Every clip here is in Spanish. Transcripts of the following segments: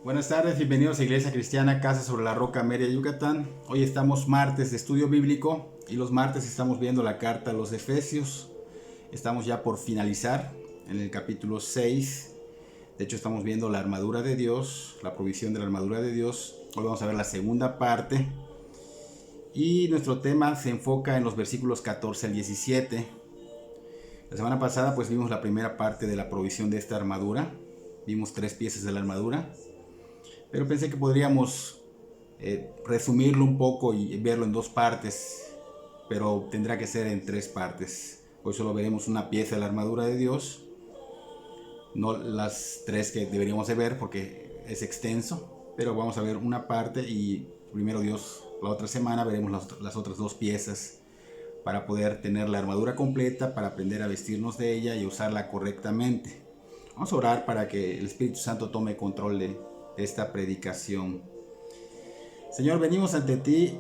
Buenas tardes, bienvenidos a Iglesia Cristiana Casa sobre la Roca, Mérida, Yucatán. Hoy estamos martes de estudio bíblico y los martes estamos viendo la carta a los Efesios. Estamos ya por finalizar en el capítulo 6. De hecho estamos viendo la armadura de Dios, la provisión de la armadura de Dios. Hoy vamos a ver la segunda parte y nuestro tema se enfoca en los versículos 14 al 17. La semana pasada pues vimos la primera parte de la provisión de esta armadura. Vimos 3 piezas de la armadura. Pero pensé que podríamos resumirlo un poco y verlo en 2 partes, pero tendrá que ser en 3 partes. Hoy solo veremos una pieza de la armadura de Dios, no las 3 que deberíamos de ver porque es extenso, pero vamos a ver una parte y primero Dios, la otra semana veremos las otras 2 piezas para poder tener la armadura completa, para aprender a vestirnos de ella y usarla correctamente. Vamos a orar para que el Espíritu Santo tome control de esta predicación. Señor, venimos ante ti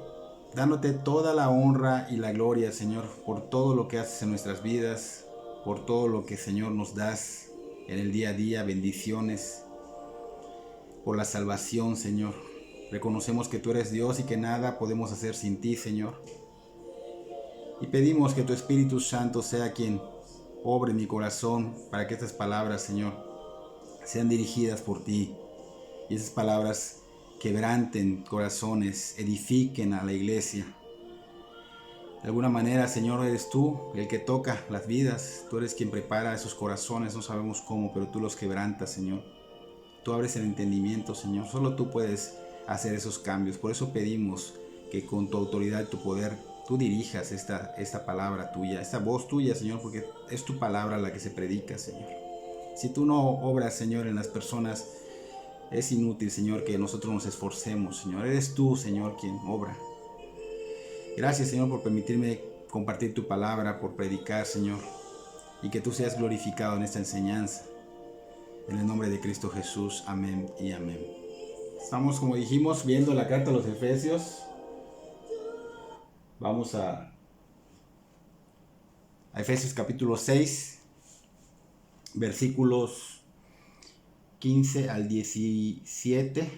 dándote toda la honra y la gloria, Señor, por todo lo que haces en nuestras vidas, por todo lo que, Señor, nos das en el día a día, bendiciones, por la salvación, Señor. Reconocemos que tú eres Dios y que nada podemos hacer sin ti, Señor. Y pedimos que tu Espíritu Santo sea quien obre en mi corazón para que estas palabras, Señor, sean dirigidas por ti. Y esas palabras quebranten corazones, edifiquen a la iglesia. De alguna manera, Señor, eres tú el que toca las vidas. Tú eres quien prepara esos corazones, no sabemos cómo, pero tú los quebrantas, Señor. Tú abres el entendimiento, Señor. Solo tú puedes hacer esos cambios. Por eso pedimos que con tu autoridad y tu poder tú dirijas esta palabra tuya, esta voz tuya, Señor, porque es tu palabra la que se predica, Señor. Si tú no obras, Señor, en las personas, es inútil, Señor, que nosotros nos esforcemos, Señor. Eres tú, Señor, quien obra. Gracias, Señor, por permitirme compartir tu palabra, por predicar, Señor, y que tú seas glorificado en esta enseñanza. En el nombre de Cristo Jesús, amén y amén. Estamos, como dijimos, viendo la carta a los Efesios. Vamos a Efesios capítulo 6, versículos 14 al 17.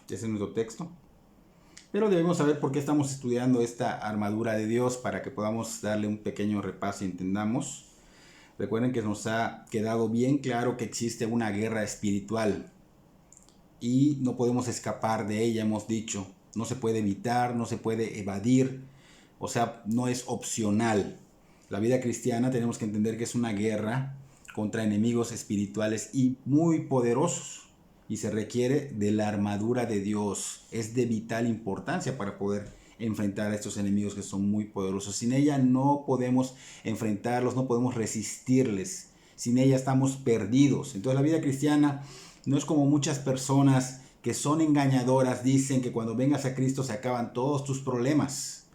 Ese es nuestro texto. Pero debemos saber por qué estamos estudiando esta armadura de Dios para que podamos darle un pequeño repaso y entendamos. Recuerden que nos ha quedado bien claro que existe una guerra espiritual y no podemos escapar de ella, hemos dicho. No se puede evitar, no se puede evadir, o sea, no es opcional. La vida cristiana tenemos que entender que es una guerra contra enemigos espirituales y muy poderosos, y se requiere de la armadura de Dios. Es de vital importancia para poder enfrentar a estos enemigos que son muy poderosos. Sin ella no podemos enfrentarlos, no podemos resistirles. Sin ella estamos perdidos. Entonces la vida cristiana no es como muchas personas que son engañadoras, dicen que cuando vengas a Cristo se acaban todos tus problemas.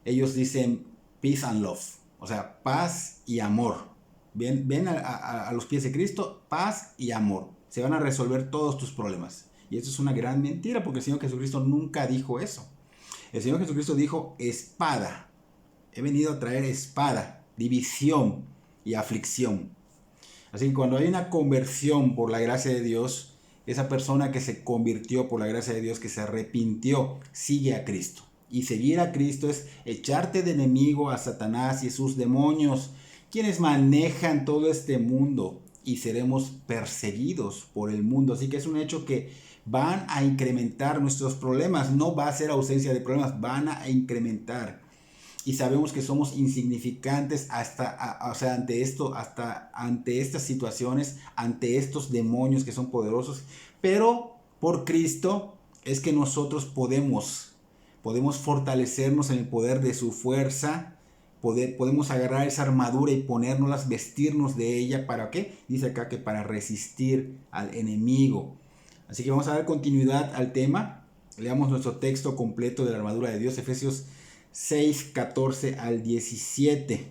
Ellos dicen peace and love, o sea, paz y amor. Ven a los pies de Cristo, paz y amor. Se van a resolver todos tus problemas. Y eso es una gran mentira, porque el Señor Jesucristo nunca dijo eso. El Señor Jesucristo dijo espada. He venido a traer espada, división y aflicción. Así que cuando hay una conversión por la gracia de Dios, esa persona que se convirtió por la gracia de Dios, que se arrepintió, sigue a Cristo. Y seguir a Cristo es echarte de enemigo a Satanás y sus demonios, quienes manejan todo este mundo, y seremos perseguidos por el mundo. Así que es un hecho que van a incrementar nuestros problemas. No va a ser ausencia de problemas, van a incrementar. Y sabemos que somos insignificantes ante esto, hasta ante estas situaciones, ante estos demonios que son poderosos. Pero por Cristo es que nosotros podemos fortalecernos en el poder de su fuerza. Podemos agarrar esa armadura y ponérnoslas, vestirnos de ella. ¿Para qué? Dice acá que para resistir al enemigo. Así que vamos a dar continuidad al tema. Leamos nuestro texto completo de la armadura de Dios, Efesios 6, 14 al 17.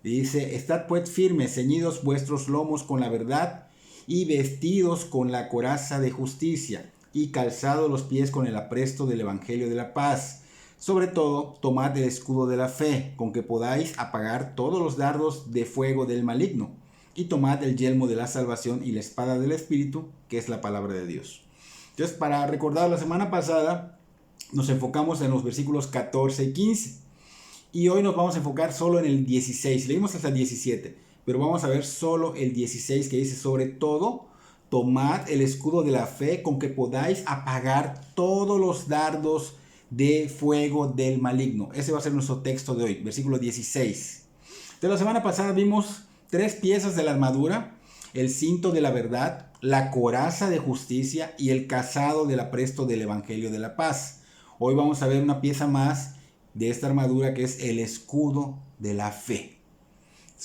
Dice: estad pues firmes, ceñidos vuestros lomos con la verdad, y vestidos con la coraza de justicia, y calzados los pies con el apresto del evangelio de la paz. Sobre todo, tomad el escudo de la fe, con que podáis apagar todos los dardos de fuego del maligno, y tomad el yelmo de la salvación y la espada del Espíritu, que es la palabra de Dios. Entonces, para recordar, la semana pasada nos enfocamos en los versículos 14 y 15. Y hoy nos vamos a enfocar solo en el 16. Leímos hasta el 17, pero vamos a ver solo el 16, que dice: sobre todo, tomad el escudo de la fe con que podáis apagar todos los dardos de fuego del maligno. Ese va a ser nuestro texto de hoy, versículo 16. De la semana pasada vimos 3 piezas de la armadura: el cinto de la verdad, la coraza de justicia y el calzado del apresto del evangelio de la paz. Hoy vamos a ver una pieza más de esta armadura, que es el escudo de la fe.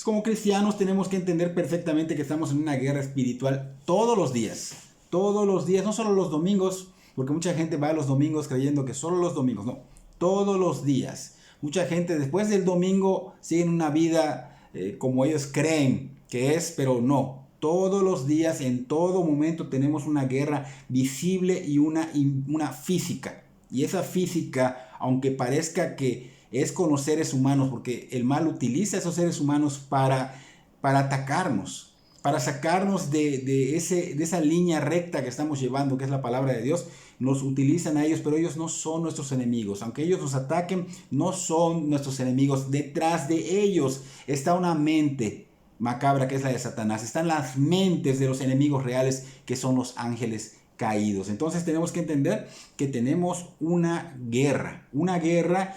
Como cristianos tenemos que entender perfectamente que estamos en una guerra espiritual todos los días, no solo los domingos, porque mucha gente va a los domingos creyendo que solo los domingos. No, todos los días. Mucha gente después del domingo siguen una vida como ellos creen que es, pero no. Todos los días, en todo momento, tenemos una guerra visible y una física. Y esa física, aunque parezca que es con los seres humanos, porque el mal utiliza a esos seres humanos para atacarnos, para sacarnos de esa línea recta que estamos llevando, que es la palabra de Dios. Nos utilizan a ellos, pero ellos no son nuestros enemigos. Aunque ellos nos ataquen, no son nuestros enemigos. Detrás de ellos está una mente macabra, que es la de Satanás. Están las mentes de los enemigos reales, que son los ángeles caídos. Entonces tenemos que entender que tenemos una guerra,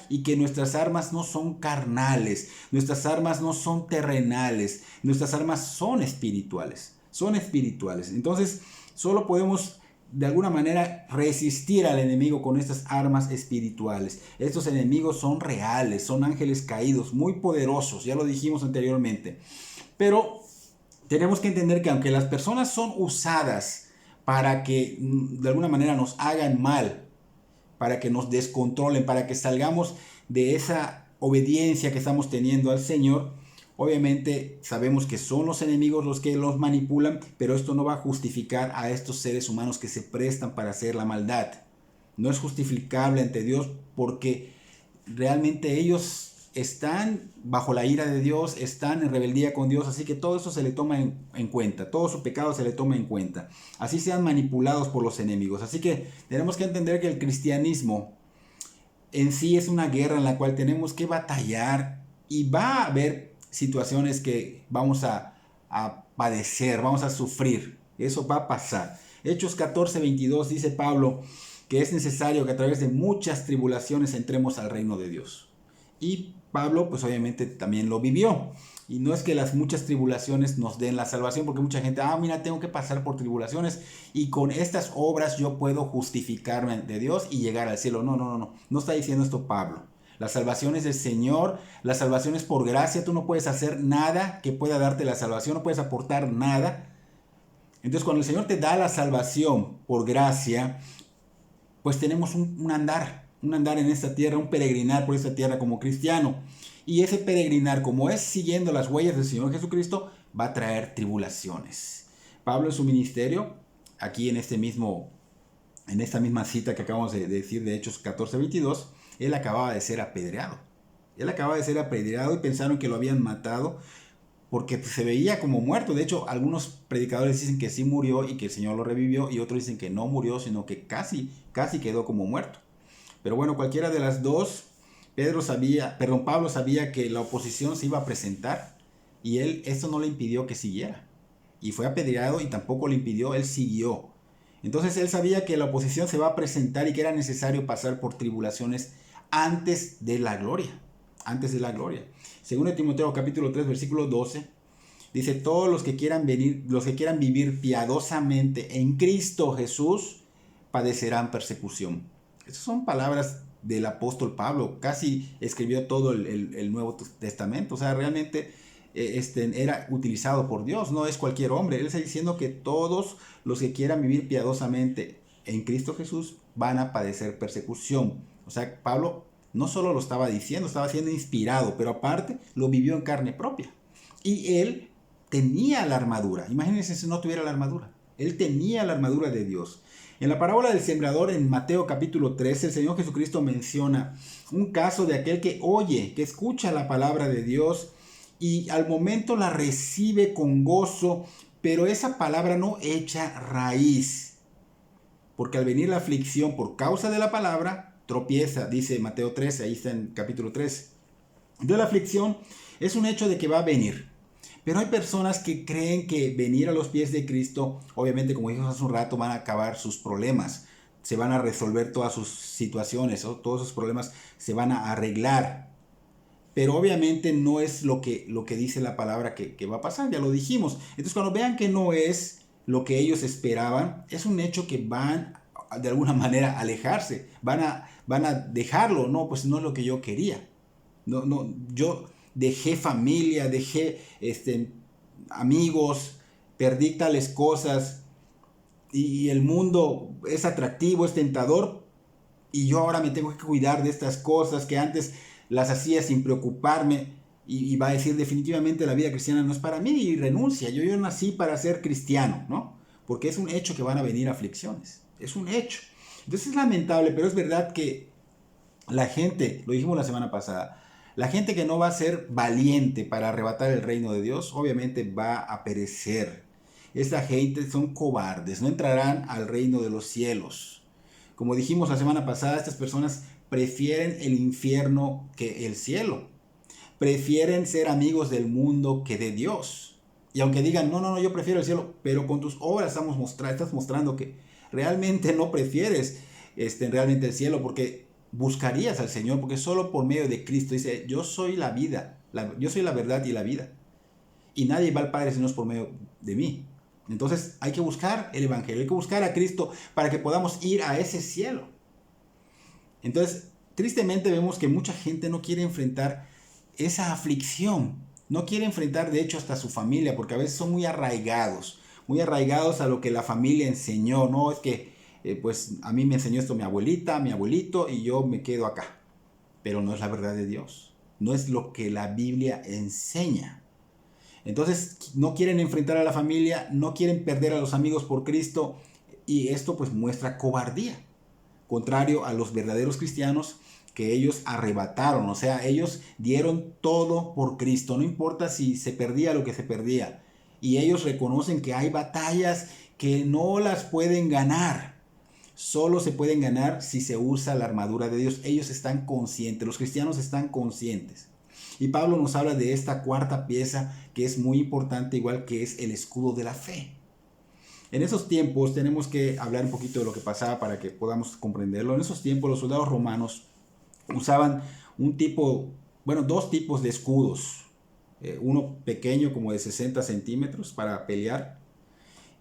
y que nuestras armas no son carnales, nuestras armas no son terrenales, nuestras armas son espirituales, Entonces solo podemos de alguna manera resistir al enemigo con estas armas espirituales. Estos enemigos son reales, son ángeles caídos, muy poderosos, ya lo dijimos anteriormente. Pero tenemos que entender que aunque las personas son usadas para que de alguna manera nos hagan mal, para que nos descontrolen, para que salgamos de esa obediencia que estamos teniendo al Señor, obviamente sabemos que son los enemigos los que los manipulan, pero esto no va a justificar a estos seres humanos que se prestan para hacer la maldad. No es justificable ante Dios, porque realmente ellos están bajo la ira de Dios, están en rebeldía con Dios, así que todo eso se le toma en cuenta, todo su pecado se le toma en cuenta, así sean manipulados por los enemigos. Así que tenemos que entender que el cristianismo en sí es una guerra en la cual tenemos que batallar, y va a haber situaciones que vamos a padecer, vamos a sufrir, eso va a pasar. Hechos 14:22 dice Pablo que es necesario que a través de muchas tribulaciones entremos al reino de Dios. Y Pablo pues obviamente también lo vivió. Y no es que las muchas tribulaciones nos den la salvación, porque mucha gente, mira, tengo que pasar por tribulaciones y con estas obras yo puedo justificarme de Dios y llegar al cielo. No está diciendo esto Pablo. La salvación es del Señor, la salvación es por gracia. Tú no puedes hacer nada que pueda darte la salvación, no puedes aportar nada. Entonces cuando el Señor te da la salvación por gracia, pues tenemos un andar en esta tierra, un peregrinar por esta tierra como cristiano. Y ese peregrinar, como es siguiendo las huellas del Señor Jesucristo, va a traer tribulaciones. Pablo en su ministerio, aquí en esta misma cita que acabamos de decir de Hechos 14:22, él acababa de ser apedreado. Y pensaron que lo habían matado porque se veía como muerto. De hecho, algunos predicadores dicen que sí murió y que el Señor lo revivió, y otros dicen que no murió, sino que casi quedó como muerto. Pero bueno, cualquiera de las dos, Pablo sabía que la oposición se iba a presentar, y esto no le impidió que siguiera. Y fue apedreado y tampoco le impidió, él siguió. Entonces él sabía que la oposición se va a presentar y que era necesario pasar por tribulaciones antes de la gloria. Según Timoteo capítulo 3 versículo 12, dice: todos los que quieran vivir piadosamente en Cristo Jesús padecerán persecución. Esas son palabras del apóstol Pablo. Casi escribió todo el Nuevo Testamento. O sea, realmente era utilizado por Dios. No es cualquier hombre. Él está diciendo que todos los que quieran vivir piadosamente en Cristo Jesús van a padecer persecución. O sea, Pablo no solo lo estaba diciendo, estaba siendo inspirado, pero aparte lo vivió en carne propia. Y él tenía la armadura. Imagínense si no tuviera la armadura. Él tenía la armadura de Dios. En la parábola del sembrador, en Mateo capítulo 13, el Señor Jesucristo menciona un caso de aquel que oye, que escucha la palabra de Dios y al momento la recibe con gozo, pero esa palabra no echa raíz, porque al venir la aflicción por causa de la palabra, tropieza, dice Mateo 13, ahí está en capítulo 13. Entonces la aflicción es un hecho de que va a venir. Pero hay personas que creen que venir a los pies de Cristo, obviamente como dijimos hace un rato, van a acabar sus problemas, se van a resolver todas sus situaciones, ¿no? Todos sus problemas se van a arreglar. Pero obviamente no es lo que dice la palabra que va a pasar, ya lo dijimos. Entonces cuando vean que no es lo que ellos esperaban, es un hecho que van de alguna manera a alejarse, van a dejarlo, no, pues no es lo que yo quería. No, yo dejé familia, dejé amigos, perdí tales cosas y el mundo es atractivo, es tentador y yo ahora me tengo que cuidar de estas cosas que antes las hacía sin preocuparme y va a decir definitivamente la vida cristiana no es para mí y renuncia. Yo nací para ser cristiano, ¿no? Porque es un hecho que van a venir aflicciones, es un hecho. Entonces es lamentable, pero es verdad que la gente, lo dijimos la semana pasada, la gente que no va a ser valiente para arrebatar el reino de Dios, obviamente va a perecer. Esta gente son cobardes, no entrarán al reino de los cielos. Como dijimos la semana pasada, estas personas prefieren el infierno que el cielo. Prefieren ser amigos del mundo que de Dios. Y aunque digan, no, yo prefiero el cielo, pero con tus obras estás mostrando que realmente no prefieres realmente el cielo, porque buscarías al Señor, porque solo por medio de Cristo dice, yo soy la vida, yo soy la verdad y la vida. Y nadie va al Padre si no es por medio de mí. Entonces hay que buscar el Evangelio, hay que buscar a Cristo para que podamos ir a ese cielo. Entonces, tristemente vemos que mucha gente no quiere enfrentar esa aflicción. No quiere enfrentar, de hecho, hasta su familia, porque a veces son muy arraigados a lo que la familia enseñó. No, es que, pues, a mí me enseñó esto mi abuelita, mi abuelito, y yo me quedo acá. Pero no es la verdad de Dios. No es lo que la Biblia enseña. Entonces, no quieren enfrentar a la familia, no quieren perder a los amigos por Cristo, y esto, pues, muestra cobardía. Contrario a los verdaderos cristianos que ellos arrebataron, o sea, ellos dieron todo por Cristo, no importa si se perdía lo que se perdía. Y ellos reconocen que hay batallas que no las pueden ganar. Solo se pueden ganar si se usa la armadura de Dios. Ellos están conscientes, los cristianos están conscientes. Y Pablo nos habla de esta cuarta pieza que es muy importante, igual que es el escudo de la fe. En esos tiempos tenemos que hablar un poquito de lo que pasaba para que podamos comprenderlo. En esos tiempos los soldados romanos usaban dos tipos de escudos. Uno pequeño como de 60 centímetros para pelear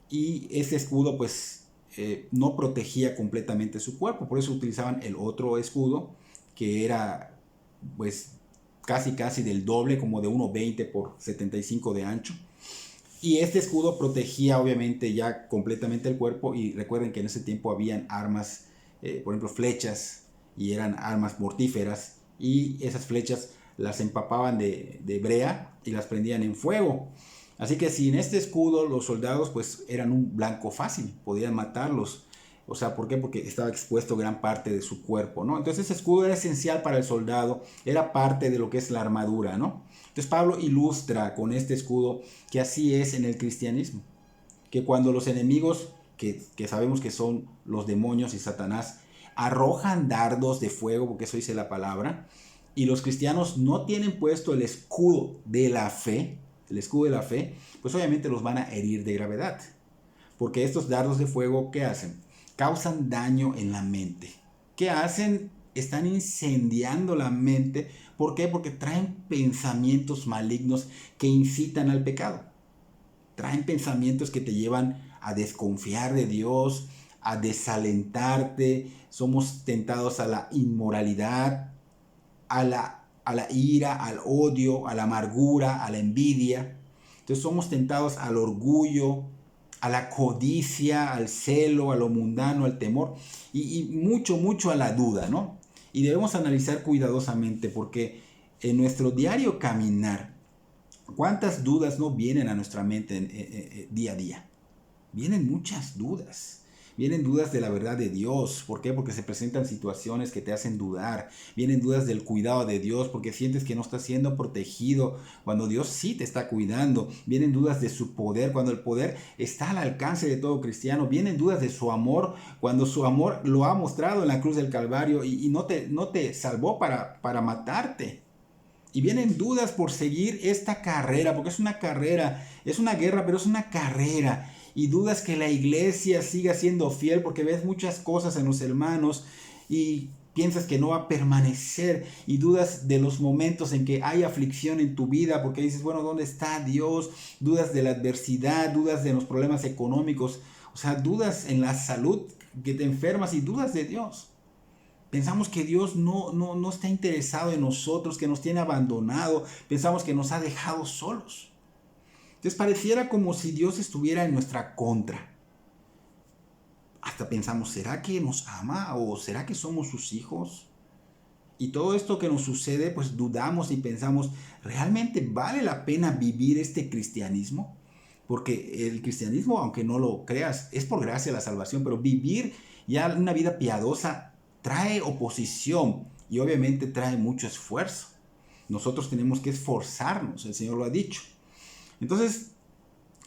y ese escudo pues no protegía completamente su cuerpo. Por eso utilizaban el otro escudo que era pues casi del doble, como de 1,20 por 75 de ancho. Y este escudo protegía obviamente ya completamente el cuerpo y recuerden que en ese tiempo habían armas, por ejemplo flechas, y eran armas mortíferas y esas flechas las empapaban de brea y las prendían en fuego. Así que sin este escudo los soldados pues eran un blanco fácil, podían matarlos. O sea, ¿por qué? Porque estaba expuesto gran parte de su cuerpo, ¿no? Entonces ese escudo era esencial para el soldado, era parte de lo que es la armadura, ¿no? Entonces Pablo ilustra con este escudo que así es en el cristianismo, que cuando los enemigos, que sabemos que son los demonios y Satanás, arrojan dardos de fuego, porque eso dice la palabra, y los cristianos no tienen puesto el escudo de la fe, pues obviamente los van a herir de gravedad, porque estos dardos de fuego, ¿qué hacen? Causan daño en la mente. ¿Qué hacen? Están incendiando la mente. ¿Por qué? Porque traen pensamientos malignos que incitan al pecado. Traen pensamientos que te llevan a desconfiar de Dios, a desalentarte. Somos tentados a la inmoralidad, a la ira, al odio, a la amargura, a la envidia. Entonces somos tentados al orgullo, a la codicia, al celo, a lo mundano, al temor y mucho a la duda, ¿no? Y debemos analizar cuidadosamente porque en nuestro diario caminar, ¿cuántas dudas no vienen a nuestra mente día a día? Vienen muchas dudas. Vienen dudas de la verdad de Dios. ¿Por qué? Porque se presentan situaciones que te hacen dudar. Vienen dudas del cuidado de Dios porque sientes que no estás siendo protegido cuando Dios sí te está cuidando. Vienen dudas de su poder cuando el poder está al alcance de todo cristiano. Vienen dudas de su amor cuando su amor lo ha mostrado en la cruz del Calvario y no te salvó para matarte. Y vienen dudas por seguir esta carrera, porque es una carrera, es una guerra, pero es una carrera. Y dudas que la iglesia siga siendo fiel, porque ves muchas cosas en los hermanos y piensas que no va a permanecer. Y dudas de los momentos en que hay aflicción en tu vida, porque dices, bueno, ¿dónde está Dios? Dudas de la adversidad, dudas de los problemas económicos, o sea, dudas en la salud, que te enfermas y dudas de Dios. Pensamos que Dios no está interesado en nosotros, que nos tiene abandonado. Pensamos que nos ha dejado solos. Entonces pareciera como si Dios estuviera en nuestra contra. Hasta pensamos, ¿será que nos ama o será que somos sus hijos? Y todo esto que nos sucede, pues dudamos y pensamos, ¿realmente vale la pena vivir este cristianismo? Porque el cristianismo, aunque no lo creas, es por gracia la salvación, pero vivir ya una vida piadosa trae oposición y obviamente trae mucho esfuerzo. Nosotros tenemos que esforzarnos, el Señor lo ha dicho. Entonces,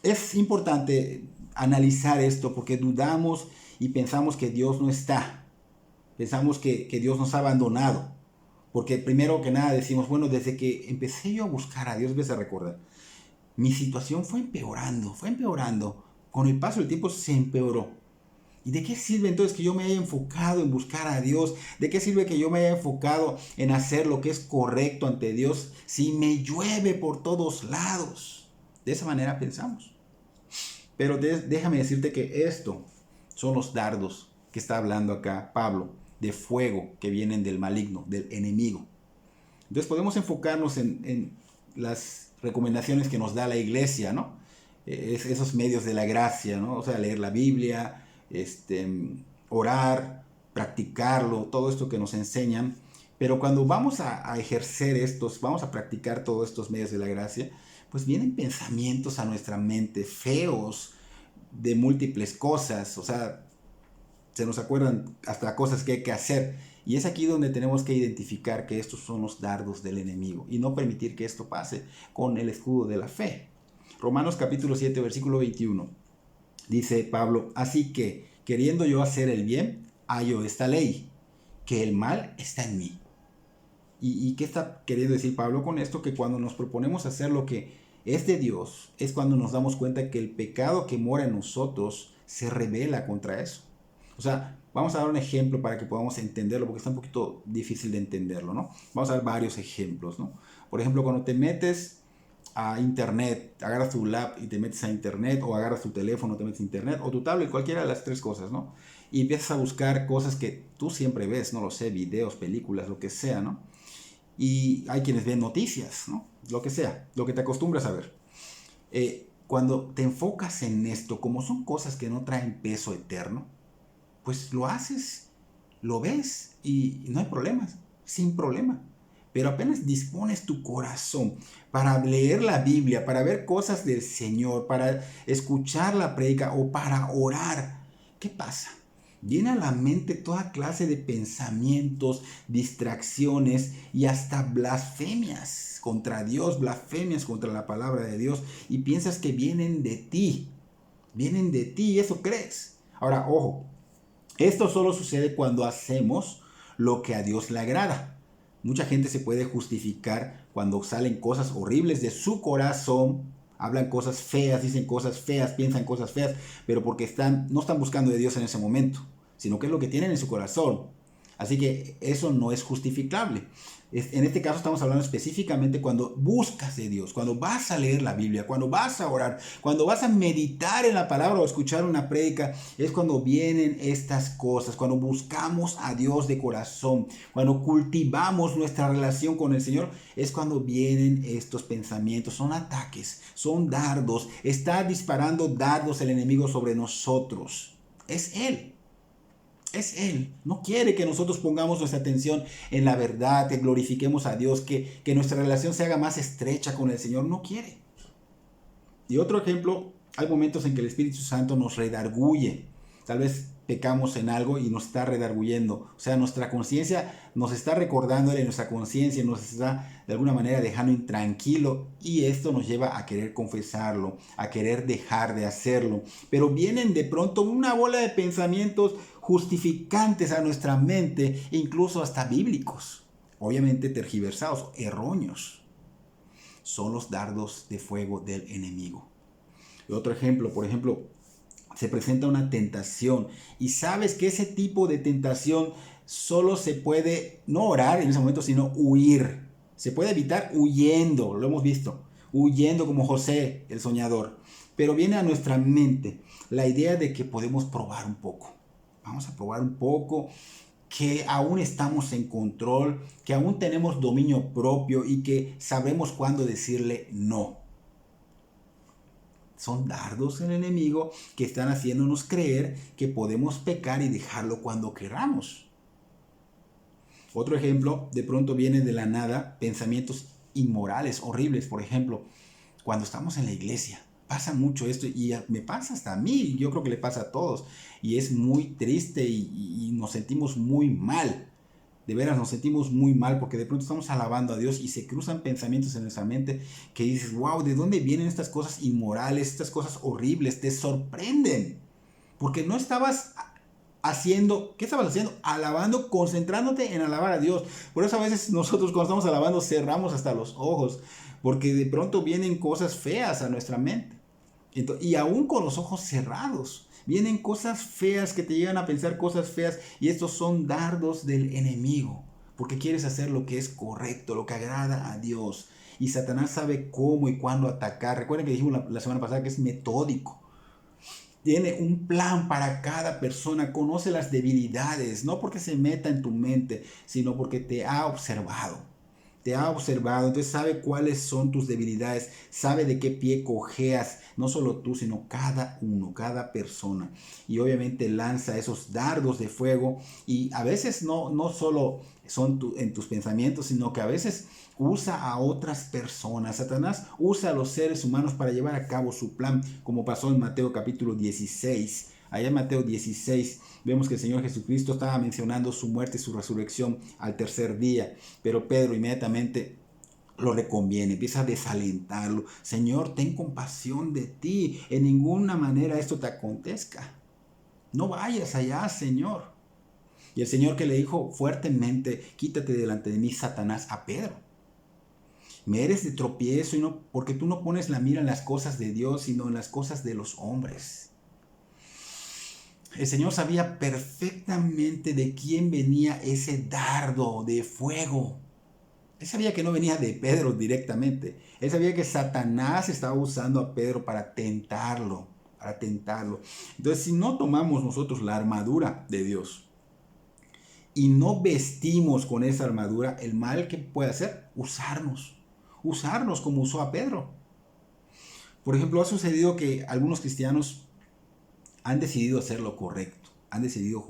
es importante analizar esto porque dudamos y pensamos que Dios no está. Pensamos que Dios nos ha abandonado. Porque primero que nada decimos, bueno, desde que empecé yo a buscar a Dios, ves a recordar, mi situación fue empeorando. Con el paso del tiempo se empeoró. ¿Y de qué sirve entonces que yo me haya enfocado en buscar a Dios? ¿De qué sirve que yo me haya enfocado en hacer lo que es correcto ante Dios si me llueve por todos lados? De esa manera pensamos. Pero déjame decirte que esto son los dardos que está hablando acá Pablo, de fuego que vienen del maligno, del enemigo. Entonces podemos enfocarnos en las recomendaciones que nos da la iglesia, ¿no? Esos medios de la gracia, ¿no? O sea, leer la Biblia, orar, practicarlo, todo esto que nos enseñan. Pero cuando vamos a ejercer estos, vamos a practicar todos estos medios de la gracia, pues vienen pensamientos a nuestra mente feos de múltiples cosas, o sea, se nos acuerdan hasta cosas que hay que hacer. Y es aquí donde tenemos que identificar que estos son los dardos del enemigo y no permitir que esto pase con el escudo de la fe. Romanos capítulo 7, versículo 21. Dice Pablo, así que, queriendo yo hacer el bien, hallo esta ley, que el mal está en mí. ¿Y qué está queriendo decir Pablo con esto? Que cuando nos proponemos hacer lo que es de Dios, es cuando nos damos cuenta que el pecado que mora en nosotros se rebela contra eso. O sea, vamos a dar un ejemplo para que podamos entenderlo, porque está un poquito difícil de entenderlo, ¿no? Vamos a dar varios ejemplos, ¿no? Por ejemplo, cuando te metes a internet, agarras tu lap y te metes a internet, o agarras tu teléfono, te metes a internet, o tu tablet, cualquiera de las tres cosas, ¿no? Y empiezas a buscar cosas que tú siempre ves, no lo sé, videos, películas, lo que sea, ¿no? Y hay quienes ven noticias, ¿no? Lo que sea, lo que te acostumbras a ver. Cuando te enfocas en esto, como son cosas que no traen peso eterno, pues lo haces, lo ves y no hay problemas, sin problema. Pero apenas dispones tu corazón para leer la Biblia, para ver cosas del Señor, para escuchar la prédica o para orar, ¿qué pasa? Viene a la mente toda clase de pensamientos, distracciones y hasta blasfemias contra Dios, blasfemias contra la palabra de Dios, y piensas que vienen de ti y eso crees. Ahora, ojo, esto solo sucede cuando hacemos lo que a Dios le agrada. Mucha gente se puede justificar cuando salen cosas horribles de su corazón, hablan cosas feas, dicen cosas feas, piensan cosas feas, pero porque no están buscando de Dios en ese momento, sino que es lo que tienen en su corazón. Así que eso no es justificable. En este caso estamos hablando específicamente cuando buscas de Dios, cuando vas a leer la Biblia, cuando vas a orar, cuando vas a meditar en la palabra o escuchar una prédica, es cuando vienen estas cosas, cuando buscamos a Dios de corazón, cuando cultivamos nuestra relación con el Señor, es cuando vienen estos pensamientos, son ataques, son dardos, está disparando dardos el enemigo sobre nosotros, es Él. Es Él. No quiere que nosotros pongamos nuestra atención en la verdad, que glorifiquemos a Dios, que nuestra relación se haga más estrecha con el Señor. No quiere. Y otro ejemplo, hay momentos en que el Espíritu Santo nos redarguye. Tal vez pecamos en algo y nos está redarguyendo. O sea, nuestra conciencia nos está recordándole, nuestra conciencia nos está de alguna manera dejando intranquilo y esto nos lleva a querer confesarlo, a querer dejar de hacerlo. Pero vienen de pronto una bola de pensamientos justificantes a nuestra mente, incluso hasta bíblicos, obviamente tergiversados, erróneos. Son los dardos de fuego del enemigo. Y otro ejemplo, por ejemplo, se presenta una tentación y sabes que ese tipo de tentación solo se puede no orar en ese momento, sino huir. Se puede evitar huyendo, lo hemos visto, huyendo como José el soñador. Pero viene a nuestra mente la idea de que podemos probar un poco. Vamos a probar un poco, que aún estamos en control, que aún tenemos dominio propio y que sabremos cuándo decirle no. Son dardos del enemigo que están haciéndonos creer que podemos pecar y dejarlo cuando queramos. Otro ejemplo, de pronto viene de la nada pensamientos inmorales, horribles. Por ejemplo, cuando estamos en la iglesia, pasa mucho esto y me pasa hasta a mí, yo creo que le pasa a todos. Y es muy triste y nos sentimos muy mal. De veras nos sentimos muy mal porque de pronto estamos alabando a Dios y se cruzan pensamientos en nuestra mente que dices, wow, ¿de dónde vienen estas cosas inmorales, estas cosas horribles? Te sorprenden. Porque no estabas haciendo, ¿qué estabas haciendo? Alabando, concentrándote en alabar a Dios. Por eso a veces nosotros cuando estamos alabando cerramos hasta los ojos, porque de pronto vienen cosas feas a nuestra mente. Y aún con los ojos cerrados, vienen cosas feas que te llegan a pensar cosas feas y estos son dardos del enemigo, porque quieres hacer lo que es correcto, lo que agrada a Dios. Y Satanás sabe cómo y cuándo atacar. Recuerden que dijimos la semana pasada que es metódico. Tiene un plan para cada persona, conoce las debilidades, no porque se meta en tu mente, sino porque te ha observado. Te ha observado, entonces sabe cuáles son tus debilidades, sabe de qué pie cojeas, no solo tú, sino cada uno, cada persona. Y obviamente lanza esos dardos de fuego y a veces no solo son en tus pensamientos, sino que a veces usa a otras personas. Satanás usa a los seres humanos para llevar a cabo su plan, como pasó en Mateo capítulo 16. Allá en Mateo 16 vemos que el Señor Jesucristo estaba mencionando su muerte y su resurrección al tercer día, pero Pedro inmediatamente lo reconviene, empieza a desalentarlo. Señor, ten compasión de ti, en ninguna manera esto te acontezca. No vayas allá, Señor. Y el Señor que le dijo fuertemente, quítate delante de mí, Satanás, a Pedro. Me eres de tropiezo y no, porque tú no pones la mira en las cosas de Dios, sino en las cosas de los hombres. El Señor sabía perfectamente de quién venía ese dardo de fuego. Él sabía que no venía de Pedro directamente. Él sabía que Satanás estaba usando a Pedro para tentarlo, para tentarlo. Entonces, si no tomamos nosotros la armadura de Dios y no vestimos con esa armadura, el mal que puede hacer, usarnos como usó a Pedro. Por ejemplo, ha sucedido que algunos cristianos han decidido hacer lo correcto, han decidido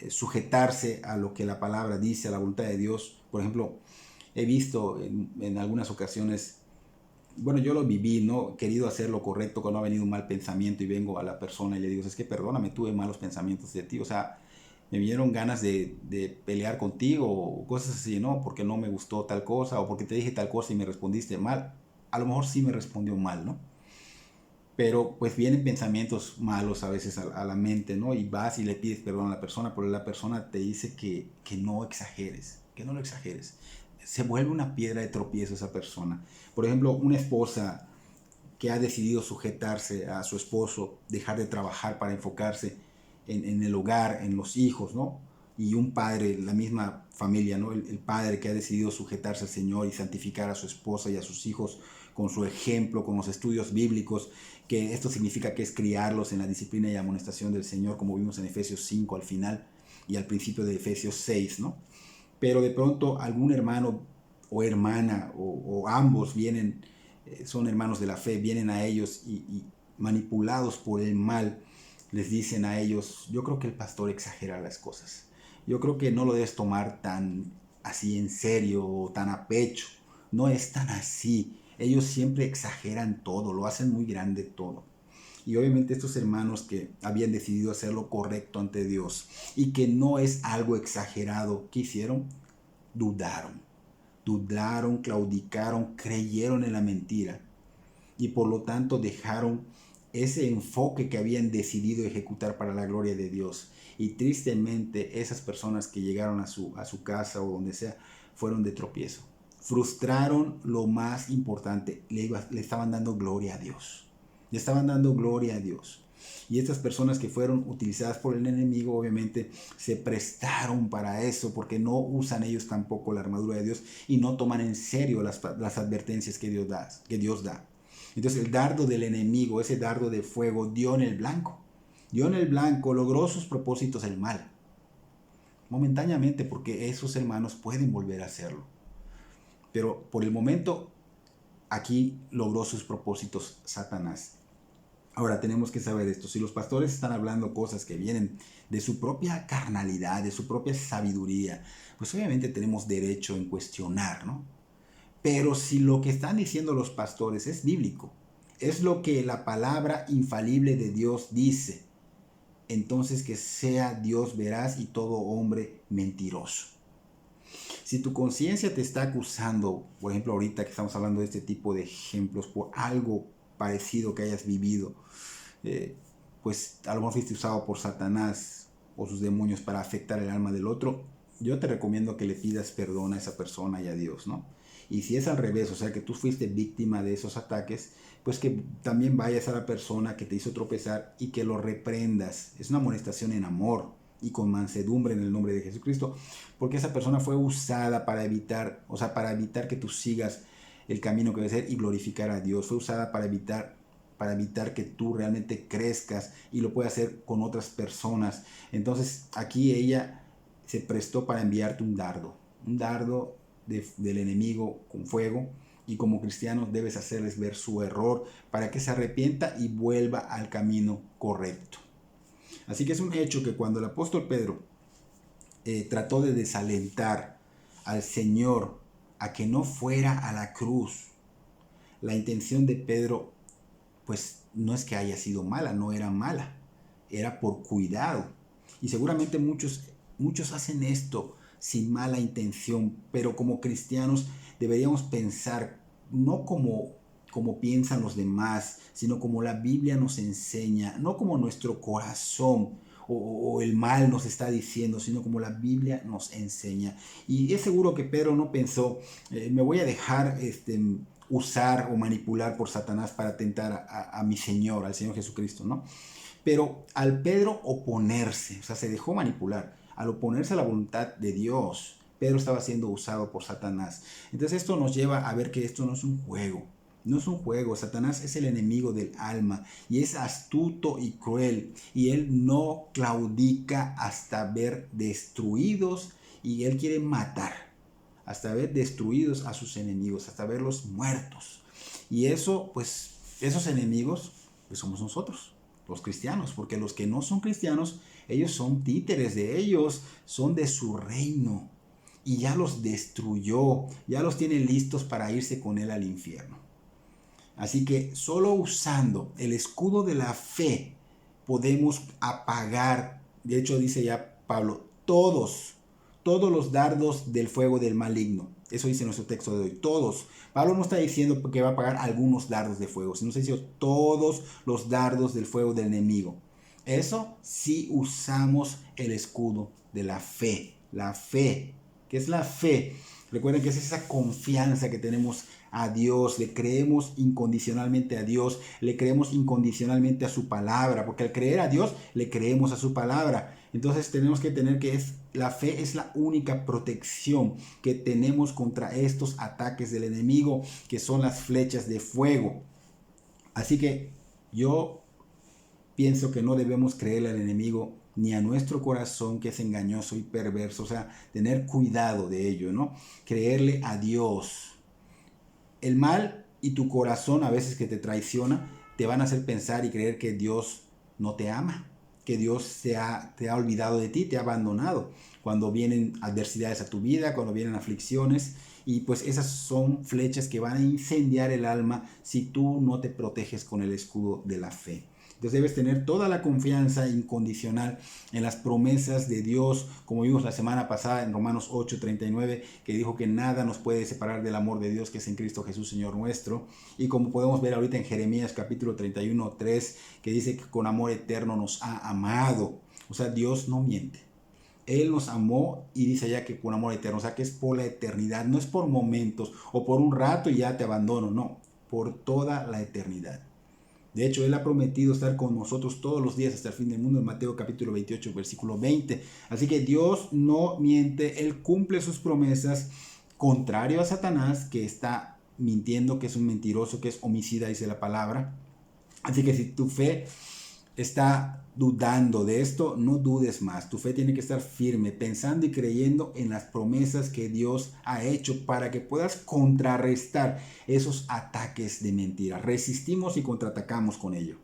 sujetarse a lo que la palabra dice, a la voluntad de Dios. Por ejemplo, he visto en algunas ocasiones, bueno, yo lo viví, ¿no? He querido hacer lo correcto cuando ha venido un mal pensamiento y vengo a la persona y le digo, es que perdóname, tuve malos pensamientos de ti, o sea, me vinieron ganas de pelear contigo o cosas así, ¿no? Porque no me gustó tal cosa o porque te dije tal cosa y me respondiste mal. A lo mejor sí me respondió mal, ¿no? Pero pues vienen pensamientos malos a veces a la mente, ¿no? Y vas y le pides perdón a la persona, pero la persona te dice que no exageres, que no lo exageres. Se vuelve una piedra de tropiezo esa persona. Por ejemplo, una esposa que ha decidido sujetarse a su esposo, dejar de trabajar para enfocarse en el hogar, en los hijos, ¿no? Y un padre, la misma familia, ¿no? El padre que ha decidido sujetarse al Señor y santificar a su esposa y a sus hijos con su ejemplo, con los estudios bíblicos, que esto significa que es criarlos en la disciplina y amonestación del Señor, como vimos en Efesios 5 al final y al principio de Efesios 6, ¿no? Pero de pronto algún hermano o hermana o ambos vienen, son hermanos de la fe, vienen a ellos y manipulados por el mal, les dicen a ellos, yo creo que el pastor exagera las cosas, yo creo que no lo debes tomar tan así en serio o tan a pecho, no es tan así, ellos siempre exageran todo, lo hacen muy grande todo. Y obviamente estos hermanos que habían decidido hacer lo correcto ante Dios y que no es algo exagerado, ¿qué hicieron? Dudaron, claudicaron, creyeron en la mentira y por lo tanto dejaron ese enfoque que habían decidido ejecutar para la gloria de Dios. Y tristemente esas personas que llegaron a su casa o donde sea fueron de tropiezo. Frustraron lo más importante, le estaban dando gloria a Dios. Le estaban dando gloria a Dios. Y estas personas que fueron utilizadas por el enemigo obviamente se prestaron para eso porque no usan ellos tampoco la armadura de Dios y no toman en serio las advertencias que Dios da. Entonces el dardo del enemigo, ese dardo de fuego, dio en el blanco. Dio en el blanco, logró sus propósitos el mal. Momentáneamente, porque esos hermanos pueden volver a hacerlo. Pero por el momento, aquí logró sus propósitos Satanás. Ahora tenemos que saber esto. Si los pastores están hablando cosas que vienen de su propia carnalidad, de su propia sabiduría, pues obviamente tenemos derecho en cuestionar, ¿no? Pero si lo que están diciendo los pastores es bíblico, es lo que la palabra infalible de Dios dice, entonces que sea Dios veraz y todo hombre mentiroso. Si tu conciencia te está acusando, por ejemplo ahorita que estamos hablando de este tipo de ejemplos, por algo parecido que hayas vivido, pues a lo mejor fuiste usado por Satanás o sus demonios para afectar el alma del otro, yo te recomiendo que le pidas perdón a esa persona y a Dios, ¿no? Y si es al revés, o sea que tú fuiste víctima de esos ataques, pues que también vayas a la persona que te hizo tropezar y que lo reprendas. Es una amonestación en amor y con mansedumbre en el nombre de Jesucristo, porque esa persona fue usada para evitar, para evitar que tú sigas el camino que debe ser y glorificar a Dios. Fue usada para evitar que tú realmente crezcas y lo puedas hacer con otras personas. Entonces aquí ella se prestó para enviarte un dardo del enemigo con fuego, y como cristianos debes hacerles ver su error para que se arrepienta y vuelva al camino correcto. Así que es un hecho que cuando el apóstol Pedro trató de desalentar al Señor a que no fuera a la cruz, la intención de Pedro pues no es que haya sido mala, no era mala, era por cuidado. Y seguramente muchos hacen esto sin mala intención, pero como cristianos deberíamos pensar no como piensan los demás, sino como la Biblia nos enseña, no como nuestro corazón o el mal nos está diciendo, sino como la Biblia nos enseña. Y es seguro que Pedro no pensó, me voy a dejar usar o manipular por Satanás para tentar a mi Señor, al Señor Jesucristo, ¿no? Pero al Pedro oponerse, o sea, se dejó manipular, al oponerse a la voluntad de Dios, Pedro estaba siendo usado por Satanás. Entonces esto nos lleva a ver que esto no es un juego. No es un juego. Satanás es el enemigo del alma y es astuto y cruel. Y él no claudica hasta ver destruidos, y él quiere matar, hasta ver destruidos a sus enemigos, hasta verlos muertos. Y eso, pues, esos enemigos, pues somos nosotros, los cristianos, porque los que no son cristianos, ellos son títeres de ellos, son de su reino. Y ya los destruyó, ya los tiene listos para irse con él al infierno. Así que solo usando el escudo de la fe podemos apagar, de hecho dice ya Pablo, todos los dardos del fuego del maligno. Eso dice nuestro texto de hoy, todos. Pablo no está diciendo que va a apagar algunos dardos de fuego, sino está diciendo todos los dardos del fuego del enemigo. Eso sí usamos el escudo de la fe. La fe. ¿Qué es la fe? Recuerden que es esa confianza que tenemos a Dios, le creemos incondicionalmente a Dios, le creemos incondicionalmente a su palabra, porque al creer a Dios, le creemos a su palabra. Entonces tenemos que tener la fe es la única protección que tenemos contra estos ataques del enemigo, que son las flechas de fuego. Así que yo pienso que no debemos creerle al enemigo ni a nuestro corazón, que es engañoso y perverso. O sea, tener cuidado de ello, ¿no? Creerle a Dios. El mal y tu corazón a veces que te traiciona te van a hacer pensar y creer que Dios no te ama, que Dios te ha olvidado de ti, te ha abandonado cuando vienen adversidades a tu vida, cuando vienen aflicciones. Y pues esas son flechas que van a incendiar el alma si tú no te proteges con el escudo de la fe. Entonces debes tener toda la confianza incondicional en las promesas de Dios, como vimos la semana pasada en Romanos 8:39, que dijo que nada nos puede separar del amor de Dios que es en Cristo Jesús, Señor nuestro. Y como podemos ver ahorita en Jeremías capítulo 31:3, que dice que con amor eterno nos ha amado. O sea, Dios no miente. Él nos amó y dice allá que con amor eterno, o sea que es por la eternidad, no es por momentos o por un rato y ya te abandono, no, por toda la eternidad. De hecho, Él ha prometido estar con nosotros todos los días hasta el fin del mundo en Mateo capítulo 28, versículo 20. Así que Dios no miente, Él cumple sus promesas, contrario a Satanás, que está mintiendo, que es un mentiroso, que es homicida, dice la palabra. Así que si tu fe está dudando de esto, no dudes más. Tu fe tiene que estar firme, pensando y creyendo en las promesas que Dios ha hecho para que puedas contrarrestar esos ataques de mentira. Resistimos y contraatacamos con ello.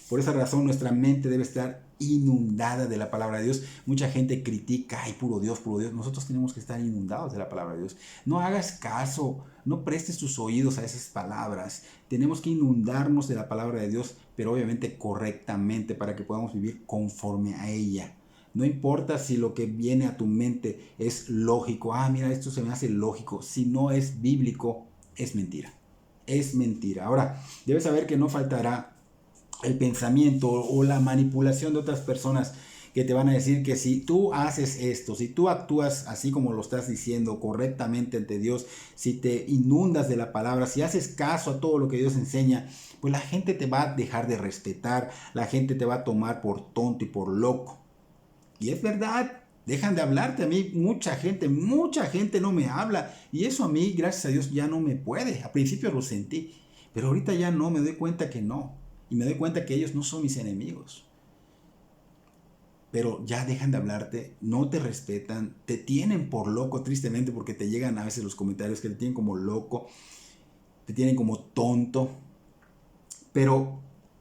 Por esa razón nuestra mente debe estar inundada de la palabra de Dios. Mucha gente critica, ay, puro Dios, puro Dios. Nosotros tenemos que estar inundados de la palabra de Dios. No hagas caso, no prestes tus oídos a esas palabras. Tenemos que inundarnos de la palabra de Dios, pero obviamente correctamente para que podamos vivir conforme a ella. No importa si lo que viene a tu mente es lógico. Ah, mira, esto se me hace lógico. Si no es bíblico, es mentira. Es mentira. Ahora, debes saber que no faltará el pensamiento o la manipulación de otras personas que te van a decir que si tú haces esto, si tú actúas así como lo estás diciendo correctamente ante Dios, si te inundas de la palabra, si haces caso a todo lo que Dios enseña, pues la gente te va a dejar de respetar, la gente te va a tomar por tonto y por loco. Y es verdad, dejan de hablarte. A mí mucha gente no me habla y eso a mí, gracias a Dios, ya no me puede. A principio lo sentí, pero ahorita ya no, me doy cuenta que no. Y me doy cuenta que ellos no son mis enemigos. Pero ya dejan de hablarte, no te respetan, te tienen por loco tristemente porque te llegan a veces los comentarios que te tienen como loco, te tienen como tonto. Pero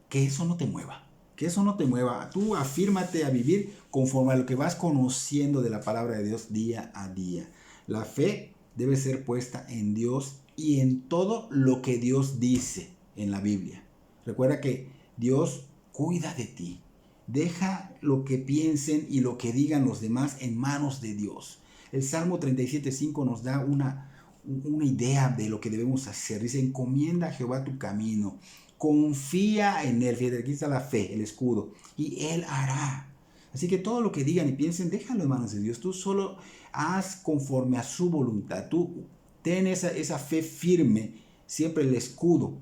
que eso no te mueva, que eso no te mueva. Tú afírmate a vivir conforme a lo que vas conociendo de la palabra de Dios día a día. La fe debe ser puesta en Dios y en todo lo que Dios dice en la Biblia. Recuerda que Dios cuida de ti. Deja lo que piensen y lo que digan los demás en manos de Dios. El Salmo 37:5 nos da una idea de lo que debemos hacer. Dice, encomienda a Jehová tu camino. Confía en Él. Fíjate, aquí está la fe, el escudo. Y Él hará. Así que todo lo que digan y piensen, déjalo en manos de Dios. Tú solo haz conforme a su voluntad. Tú ten esa fe firme, siempre el escudo.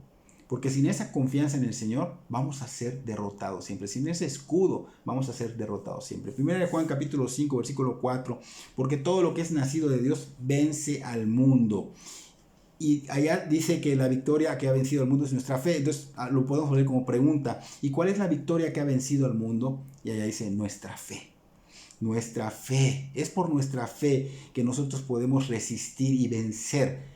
Porque sin esa confianza en el Señor vamos a ser derrotados siempre. Sin ese escudo vamos a ser derrotados siempre. Primera de Juan capítulo 5 versículo 4. Porque todo lo que es nacido de Dios vence al mundo. Y allá dice que la victoria que ha vencido al mundo es nuestra fe. Entonces lo podemos poner como pregunta. ¿Y cuál es la victoria que ha vencido al mundo? Y allá dice nuestra fe. Nuestra fe. Es por nuestra fe que nosotros podemos resistir y vencer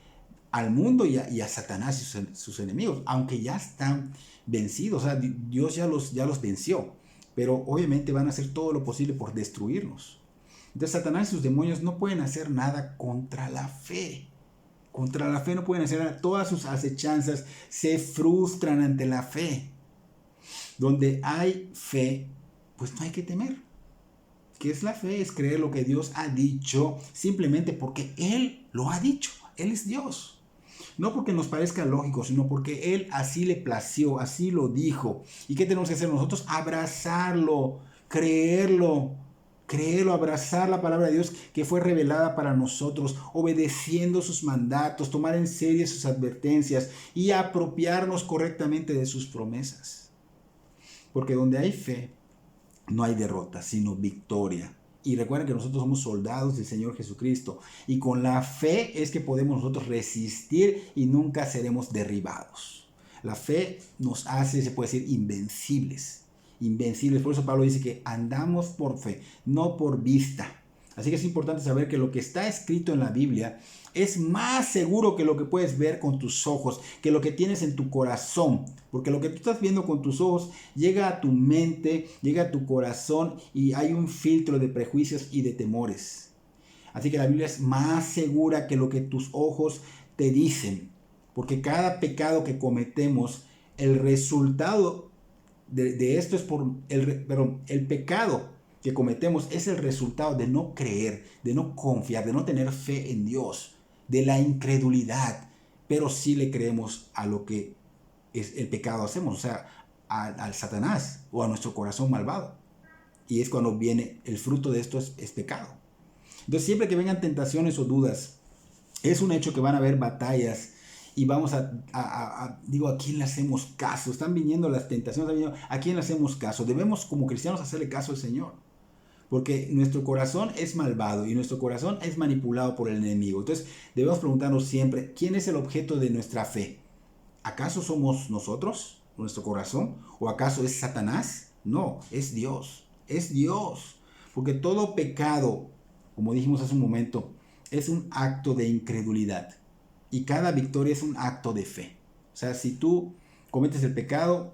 al mundo y a Satanás y sus enemigos, aunque ya están vencidos. O sea, Dios ya los venció, pero obviamente van a hacer todo lo posible por destruirnos. Entonces Satanás y sus demonios no pueden hacer nada contra la fe. Contra la fe no pueden hacer nada. Todas sus acechanzas se frustran ante la fe. Donde hay fe, pues no hay que temer. ¿Qué es la fe? Es creer lo que Dios ha dicho simplemente porque Él lo ha dicho. Él es Dios. No porque nos parezca lógico, sino porque Él así le plació, así lo dijo. ¿Y qué tenemos que hacer nosotros? Abrazarlo, creerlo, abrazar la palabra de Dios que fue revelada para nosotros, obedeciendo sus mandatos, tomar en serio sus advertencias y apropiarnos correctamente de sus promesas. Porque donde hay fe, no hay derrota, sino victoria. Y recuerden que nosotros somos soldados del Señor Jesucristo. Y con la fe es que podemos nosotros resistir y nunca seremos derribados. La fe nos hace, se puede decir, invencibles. Invencibles. Por eso Pablo dice que andamos por fe, no por vista. Así que es importante saber que lo que está escrito en la Biblia es más seguro que lo que puedes ver con tus ojos, que lo que tienes en tu corazón. Porque lo que tú estás viendo con tus ojos llega a tu mente, llega a tu corazón y hay un filtro de prejuicios y de temores. Así que la Biblia es más segura que lo que tus ojos te dicen. Porque cada pecado que cometemos, el resultado de esto es pero el pecado que cometemos es el resultado de no creer, de no confiar, de no tener fe en Dios, de la incredulidad, pero sí le creemos a lo que es el pecado hacemos, o sea, al Satanás o a nuestro corazón malvado. Y es cuando viene el fruto de esto es pecado. Entonces siempre que vengan tentaciones o dudas, es un hecho que van a haber batallas y vamos digo, ¿a quién le hacemos caso? Están viniendo las tentaciones, ¿a quién le hacemos caso? Debemos como cristianos hacerle caso al Señor. Porque nuestro corazón es malvado y nuestro corazón es manipulado por el enemigo. Entonces debemos preguntarnos siempre, ¿quién es el objeto de nuestra fe? ¿Acaso somos nosotros, nuestro corazón? ¿O acaso es Satanás? No, es Dios. Es Dios. Porque todo pecado, como dijimos hace un momento, es un acto de incredulidad. Y cada victoria es un acto de fe. O sea, si tú cometes el pecado,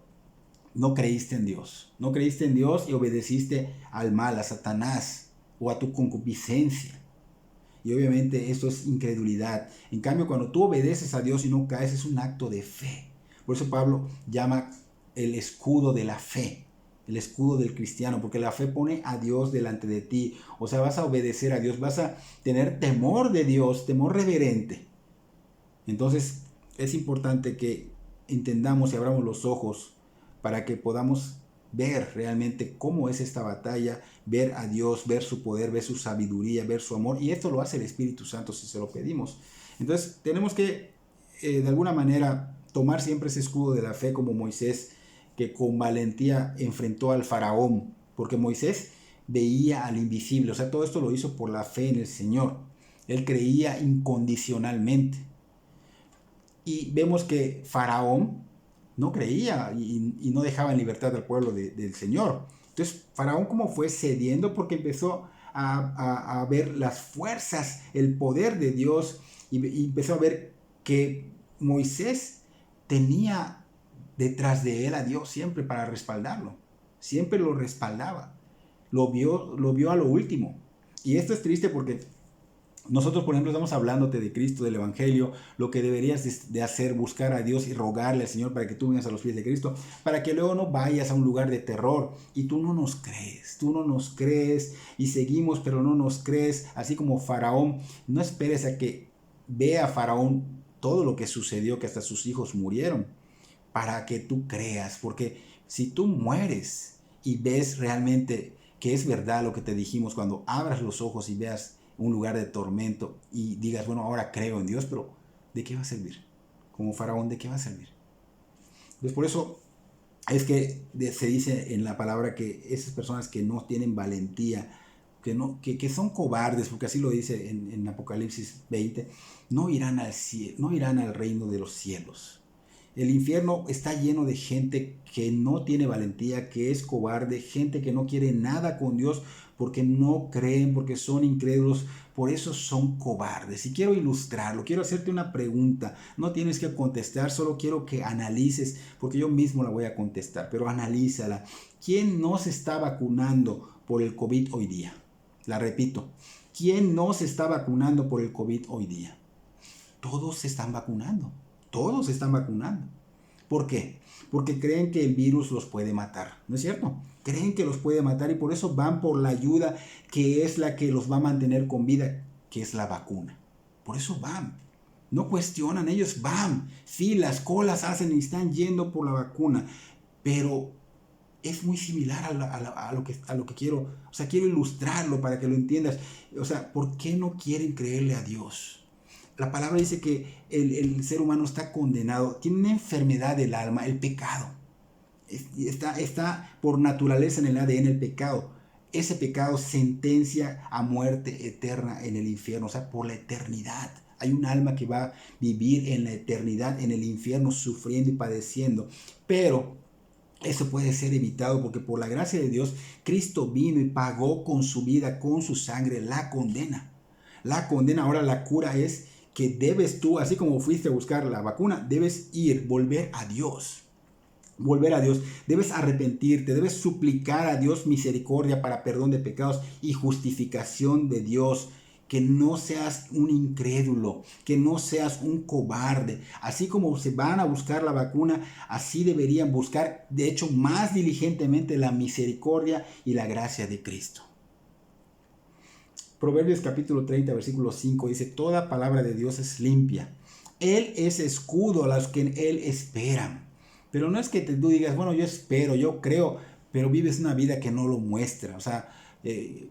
no creíste en Dios. No creíste en Dios y obedeciste al mal, a Satanás o a tu concupiscencia. Y obviamente esto es incredulidad. En cambio, cuando tú obedeces a Dios y no caes, es un acto de fe. Por eso Pablo llama el escudo de la fe, el escudo del cristiano, porque la fe pone a Dios delante de ti. O sea, vas a obedecer a Dios, vas a tener temor de Dios, temor reverente. Entonces, es importante que entendamos y abramos los ojos para que podamos ver realmente cómo es esta batalla, ver a Dios, ver su poder, ver su sabiduría, ver su amor. Y esto lo hace el Espíritu Santo si se lo pedimos. Entonces tenemos que de alguna manera tomar siempre ese escudo de la fe como Moisés, que con valentía enfrentó al faraón, porque Moisés veía al invisible. O sea, todo esto lo hizo por la fe en el Señor. Él creía incondicionalmente. Y vemos que Faraón no creía y no dejaba en libertad al pueblo del Señor. Entonces, Faraón como fue cediendo porque empezó a ver las fuerzas, el poder de Dios y empezó a ver que Moisés tenía detrás de él a Dios siempre para respaldarlo. Siempre lo respaldaba. Lo vio a lo último. Y esto es triste porque nosotros, por ejemplo, estamos hablándote de Cristo, del Evangelio, lo que deberías de hacer, buscar a Dios y rogarle al Señor para que tú vengas a los pies de Cristo, para que luego no vayas a un lugar de terror y tú no nos crees y seguimos, pero no nos crees, así como Faraón. No esperes a que vea Faraón todo lo que sucedió, que hasta sus hijos murieron, para que tú creas, porque si tú mueres y ves realmente que es verdad lo que te dijimos, cuando abras los ojos y veas un lugar de tormento y digas, bueno, ahora creo en Dios, pero ¿de qué va a servir? Como Faraón, ¿de qué va a servir? Entonces, por eso es que se dice en la palabra que esas personas que no tienen valentía, que son cobardes, porque así lo dice en Apocalipsis 20, no irán al cielo, no irán al reino de los cielos. El infierno está lleno de gente que no tiene valentía, que es cobarde, gente que no quiere nada con Dios porque no creen, porque son incrédulos, por eso son cobardes. Y quiero ilustrarlo, quiero hacerte una pregunta. No tienes que contestar, solo quiero que analices, porque yo mismo la voy a contestar, pero analízala. ¿Quién no se está vacunando por el COVID hoy día? La repito, ¿quién no se está vacunando por el COVID hoy día? Todos se están vacunando. Todos se están vacunando. ¿Por qué? Porque creen que el virus los puede matar, ¿no es cierto? Creen que los puede matar y por eso van por la ayuda que es la que los va a mantener con vida, que es la vacuna. Por eso van. No cuestionan, ellos van. Filas, colas hacen y están yendo por la vacuna. Pero es muy similar a lo que quiero. O sea, quiero ilustrarlo para que lo entiendas. O sea, ¿por qué no quieren creerle a Dios? La palabra dice que el ser humano está condenado, tiene una enfermedad del alma, el pecado. Está por naturaleza en el ADN el pecado. Ese pecado sentencia a muerte eterna en el infierno, o sea, por la eternidad. Hay un alma que va a vivir en la eternidad, en el infierno, sufriendo y padeciendo. Pero eso puede ser evitado porque por la gracia de Dios, Cristo vino y pagó con su vida, con su sangre, la condena. La condena, ahora la cura es que debes tú, así como fuiste a buscar la vacuna, debes volver a Dios. Volver a Dios, debes arrepentirte, debes suplicar a Dios misericordia para perdón de pecados y justificación de Dios, que no seas un incrédulo, que no seas un cobarde. Así como se van a buscar la vacuna, así deberían buscar, de hecho, más diligentemente la misericordia y la gracia de Cristo. Proverbios capítulo 30, versículo 5 dice, toda palabra de Dios es limpia. Él es escudo a los que en Él esperan. Pero no es que tú digas, bueno, yo espero, yo creo, pero vives una vida que no lo muestra. O sea,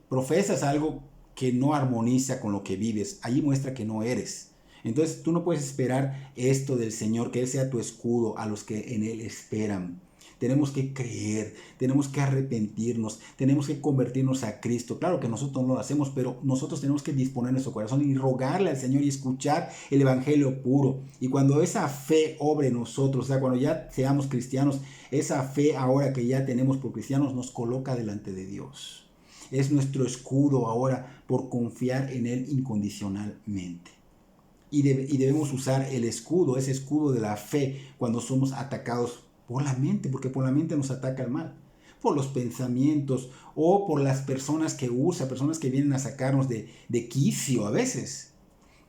profesas algo que no armoniza con lo que vives. Allí muestra que no eres. Entonces tú no puedes esperar esto del Señor, que Él sea tu escudo a los que en Él esperan. Tenemos que creer, tenemos que arrepentirnos, tenemos que convertirnos a Cristo. Claro que nosotros no lo hacemos, pero nosotros tenemos que disponer nuestro corazón y rogarle al Señor y escuchar el Evangelio puro. Y cuando esa fe obre en nosotros, o sea, cuando ya seamos cristianos, esa fe ahora que ya tenemos por cristianos nos coloca delante de Dios. Es nuestro escudo ahora por confiar en Él incondicionalmente. Y debemos usar el escudo, ese escudo de la fe, cuando somos atacados por la mente, porque por la mente nos ataca el mal, por los pensamientos o por las personas que usa, personas que vienen a sacarnos de quicio a veces.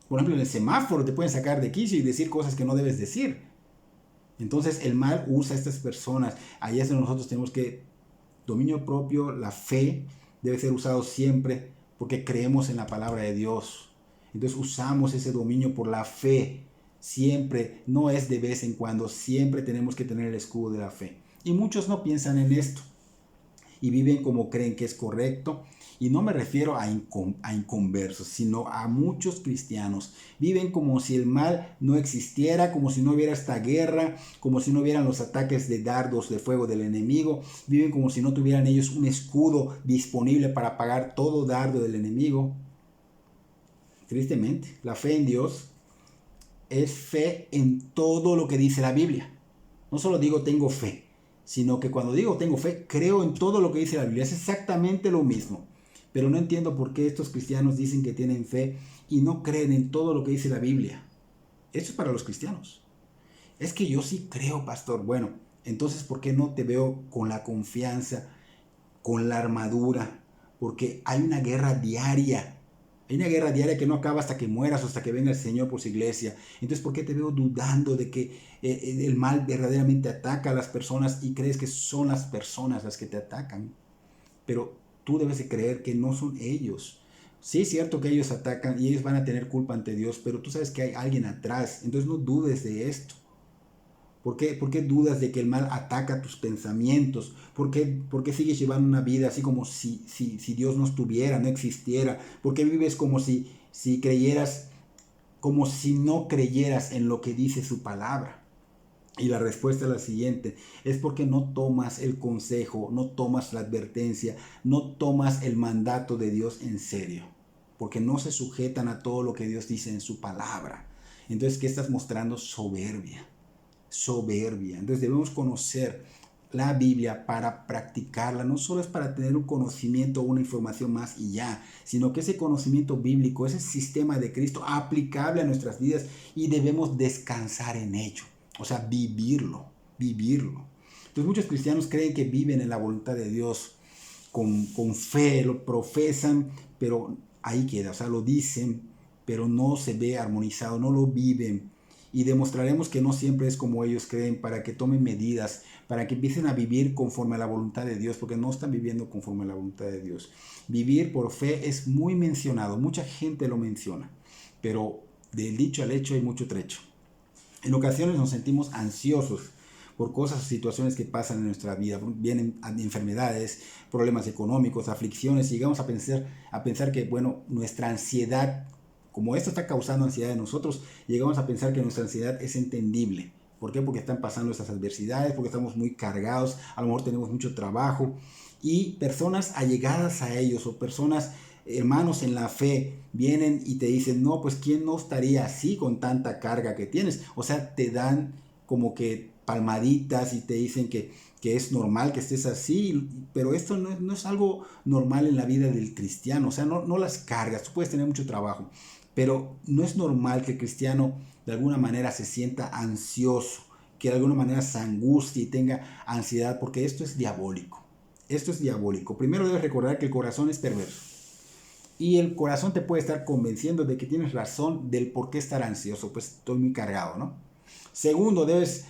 Por ejemplo, en el semáforo te pueden sacar de quicio y decir cosas que no debes decir. Entonces el mal usa a estas personas. Ahí es donde nosotros tenemos que, dominio propio, la fe debe ser usado siempre porque creemos en la palabra de Dios. Entonces usamos ese dominio por la fe. Siempre, no es de vez en cuando, siempre tenemos que tener el escudo de la fe. Y muchos no piensan en esto y viven como creen que es correcto. Y no me refiero a inconversos, sino a muchos cristianos. Viven como si el mal no existiera, como si no hubiera esta guerra, como si no hubieran los ataques de dardos de fuego del enemigo. Viven como si no tuvieran ellos un escudo disponible para apagar todo dardo del enemigo. Tristemente, la fe en Dios es fe en todo lo que dice la Biblia. No solo digo tengo fe, sino que cuando digo tengo fe, creo en todo lo que dice la Biblia. Es exactamente lo mismo. Pero no entiendo por qué estos cristianos dicen que tienen fe y no creen en todo lo que dice la Biblia. Esto es para los cristianos. Es que yo sí creo, pastor. Bueno, entonces ¿por qué no te veo con la confianza, con la armadura? Porque hay una guerra diaria. Hay una guerra diaria que no acaba hasta que mueras o hasta que venga el Señor por su iglesia. Entonces, ¿por qué te veo dudando de que el mal verdaderamente ataca a las personas y crees que son las personas las que te atacan? Pero tú debes de creer que no son ellos. Sí es cierto que ellos atacan y ellos van a tener culpa ante Dios, pero tú sabes que hay alguien atrás. Entonces no dudes de esto. ¿Por qué dudas de que el mal ataca tus pensamientos? ¿Por qué sigues llevando una vida así como si Dios no estuviera, no existiera? ¿Por qué vives como si creyeras, como si no creyeras en lo que dice su palabra? Y la respuesta es la siguiente, es porque no tomas el consejo, no tomas la advertencia, no tomas el mandato de Dios en serio, porque no se sujetan a todo lo que Dios dice en su palabra. Entonces, ¿qué estás mostrando? Soberbia. Entonces debemos conocer la Biblia para practicarla. No solo es para tener un conocimiento o una información más y ya, sino que ese conocimiento bíblico, ese sistema de Cristo aplicable a nuestras vidas y debemos descansar en ello. O sea, vivirlo. Entonces muchos cristianos creen que viven en la voluntad de Dios con fe, lo profesan, pero ahí queda. O sea, lo dicen, pero no se ve armonizado, no lo viven. Y demostraremos que no siempre es como ellos creen, para que tomen medidas, para que empiecen a vivir conforme a la voluntad de Dios, porque no están viviendo conforme a la voluntad de Dios. Vivir por fe es muy mencionado, mucha gente lo menciona, pero del dicho al hecho hay mucho trecho. En ocasiones nos sentimos ansiosos por cosas o situaciones que pasan en nuestra vida. Vienen enfermedades, problemas económicos, aflicciones, y llegamos a pensar que, bueno, nuestra ansiedad, como esto está causando ansiedad en nosotros, llegamos a pensar que nuestra ansiedad es entendible. ¿Por qué? Porque están pasando estas adversidades, porque estamos muy cargados, a lo mejor tenemos mucho trabajo, y personas allegadas a ellos o personas, hermanos en la fe, vienen y te dicen, no, pues ¿quién no estaría así con tanta carga que tienes? O sea, te dan como que palmaditas y te dicen que es normal que estés así, pero esto no es algo normal en la vida del cristiano. O sea, no las cargas, tú puedes tener mucho trabajo, pero no es normal que el cristiano de alguna manera se sienta ansioso, que de alguna manera se angustie y tenga ansiedad, porque esto es diabólico. Esto es diabólico. Primero debes recordar que el corazón es perverso Y el corazón te puede estar convenciendo de que tienes razón del por qué estar ansioso, pues estoy muy cargado, ¿no? Segundo, debes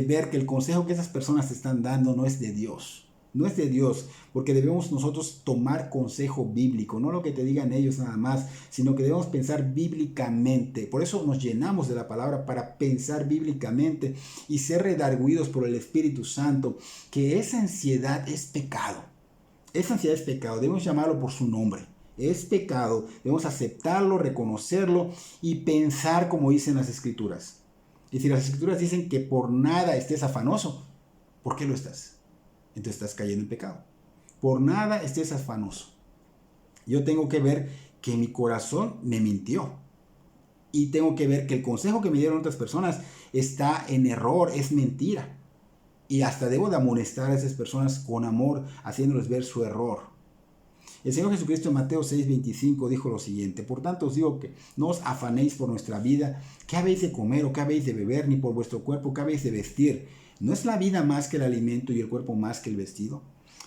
ver que el consejo que esas personas te están dando no es de Dios. No es de Dios, porque debemos nosotros tomar consejo bíblico, no lo que te digan ellos nada más, sino que debemos pensar bíblicamente. Por eso nos llenamos de la palabra para pensar bíblicamente y ser redarguidos por el Espíritu Santo, que esa ansiedad es pecado. Esa ansiedad es pecado, debemos llamarlo por su nombre. Es pecado, debemos aceptarlo, reconocerlo y pensar como dicen las Escrituras. Y si las Escrituras dicen que por nada estés afanoso, ¿por qué lo estás? Entonces estás cayendo en pecado. Por nada estés afanoso. Yo tengo que ver que mi corazón me mintió. Y tengo que ver que el consejo que me dieron otras personas está en error, es mentira. Y hasta debo de amonestar a esas personas con amor, haciéndoles ver su error. El Señor Jesucristo en Mateo 6:25 dijo lo siguiente: por tanto os digo que no os afanéis por nuestra vida, qué habéis de comer o qué habéis de beber, ni por vuestro cuerpo qué habéis de vestir. ¿No es la vida más que el alimento y el cuerpo más que el vestido?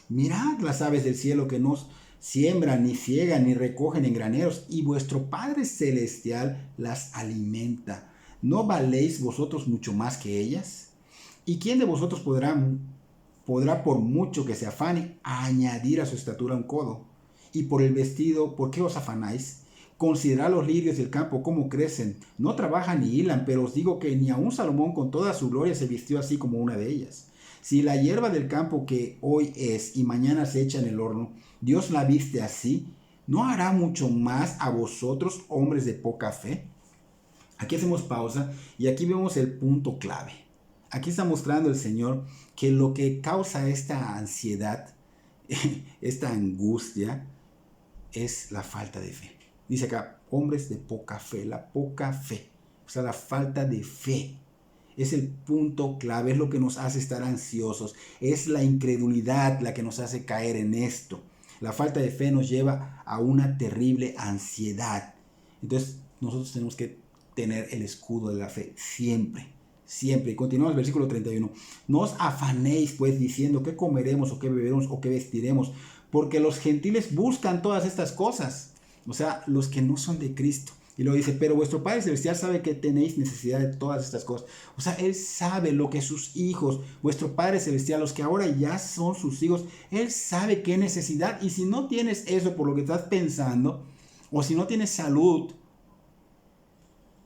Mirad las aves del cielo que no siembran, ni ciegan, ni recogen en graneros, y vuestro Padre Celestial las alimenta. ¿No valéis vosotros mucho más que ellas? ¿Y quién de vosotros podrá por mucho que se afane, añadir a su estatura un codo? Y por el vestido, ¿por qué os afanáis? Considerad los lirios del campo, cómo crecen. No trabajan ni hilan, pero os digo que ni aun Salomón con toda su gloria se vistió así como una de ellas. Si la hierba del campo que hoy es y mañana se echa en el horno, Dios la viste así, ¿no hará mucho más a vosotros, hombres de poca fe? Aquí hacemos pausa y aquí vemos el punto clave. Aquí está mostrando el Señor que lo que causa esta ansiedad, esta angustia, es la falta de fe. Dice acá, hombres de poca fe, la poca fe, o sea, la falta de fe. Es el punto clave, es lo que nos hace estar ansiosos, es la incredulidad la que nos hace caer en esto. La falta de fe nos lleva a una terrible ansiedad. Entonces, nosotros tenemos que tener el escudo de la fe siempre. Siempre. Y continuamos el versículo 31. No os afanéis pues diciendo qué comeremos o qué beberemos o qué vestiremos, porque los gentiles buscan todas estas cosas. O sea, los que no son de Cristo. Y luego dice, pero vuestro Padre Celestial sabe que tenéis necesidad de todas estas cosas. O sea, Él sabe lo que sus hijos, vuestro Padre Celestial, los que ahora ya son sus hijos, Él sabe qué necesidad. Y si no tienes eso por lo que estás pensando, o si no tienes salud,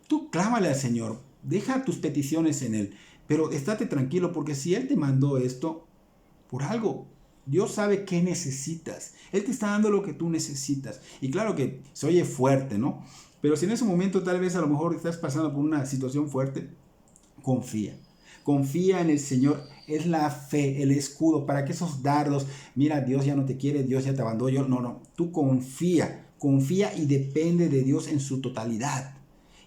tú clámale al Señor. Deja tus peticiones en Él. Pero estate tranquilo, porque si Él te mandó esto, por algo, Dios sabe qué necesitas. Él te está dando lo que tú necesitas. Y claro que se oye fuerte, ¿no? Pero si en ese momento tal vez a lo mejor estás pasando por una situación fuerte, confía. Confía en el Señor. Es la fe, el escudo para que esos dardos, mira, Dios ya no te quiere, Dios ya te abandonó. No. Tú confía. Confía y depende de Dios en su totalidad.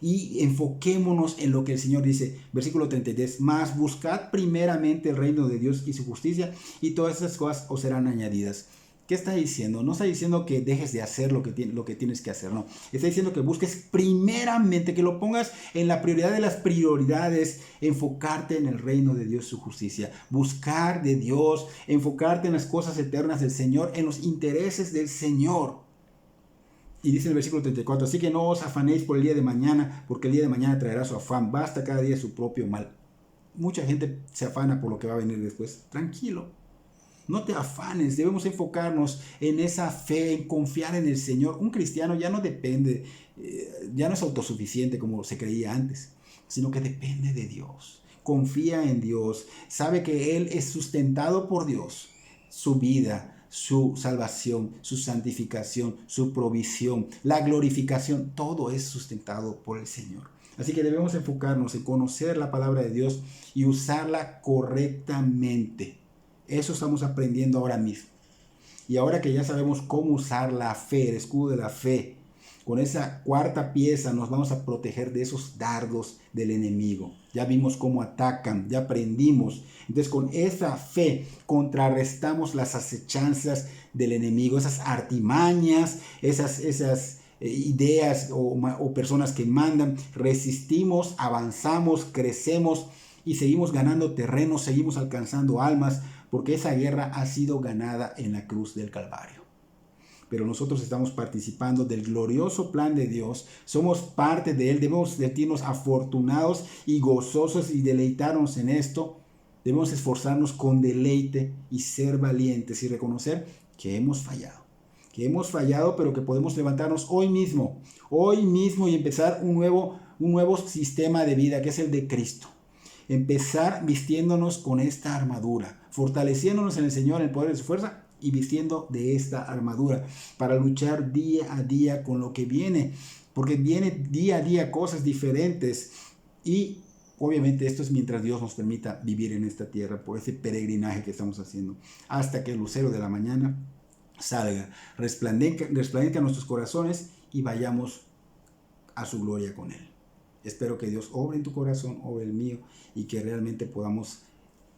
Y enfoquémonos en lo que el Señor dice, versículo 33, mas buscad primeramente el reino de Dios y su justicia, y todas esas cosas os serán añadidas. ¿Qué está diciendo? No está diciendo que dejes de hacer lo que tienes que hacer, no. Está diciendo que busques primeramente, que lo pongas en la prioridad de las prioridades, enfocarte en el reino de Dios y su justicia. Buscar de Dios, enfocarte en las cosas eternas del Señor, en los intereses del Señor. Y dice en el versículo 34, así que no os afanéis por el día de mañana, porque el día de mañana traerá su afán. Basta cada día su propio mal. Mucha gente se afana por lo que va a venir después. Tranquilo, no te afanes. Debemos enfocarnos en esa fe, en confiar en el Señor. Un cristiano ya no depende, ya no es autosuficiente como se creía antes, sino que depende de Dios. Confía en Dios. Sabe que Él es sustentado por Dios. Su vida, su salvación, su santificación, su provisión, la glorificación, todo es sustentado por el Señor. Así que debemos enfocarnos en conocer la palabra de Dios y usarla correctamente. Eso estamos aprendiendo ahora mismo. Y ahora que ya sabemos cómo usar la fe, el escudo de la fe, con esa cuarta pieza nos vamos a proteger de esos dardos del enemigo. Ya vimos cómo atacan, ya aprendimos. Entonces con esa fe contrarrestamos las acechanzas del enemigo, esas artimañas, esas ideas o personas que mandan. Resistimos, avanzamos, crecemos y seguimos ganando terreno, seguimos alcanzando almas, porque esa guerra ha sido ganada en la cruz del Calvario. pero nosotros estamos participando del glorioso plan de Dios, somos parte de Él, debemos sentirnos afortunados y gozosos y deleitarnos en esto. Debemos esforzarnos con deleite y ser valientes y reconocer que hemos fallado, pero que podemos levantarnos hoy mismo y empezar un nuevo sistema de vida, que es el de Cristo. Empezar vistiéndonos con esta armadura, fortaleciéndonos en el Señor, en el poder de su fuerza, y vistiendo de esta armadura para luchar día a día con lo que viene, porque viene día a día cosas diferentes, y obviamente esto es mientras Dios nos permita vivir en esta tierra, por ese peregrinaje que estamos haciendo, hasta que el lucero de la mañana salga, resplandezca en nuestros corazones y vayamos a su gloria con Él. Espero que Dios obre en tu corazón, obre el mío, y que realmente podamos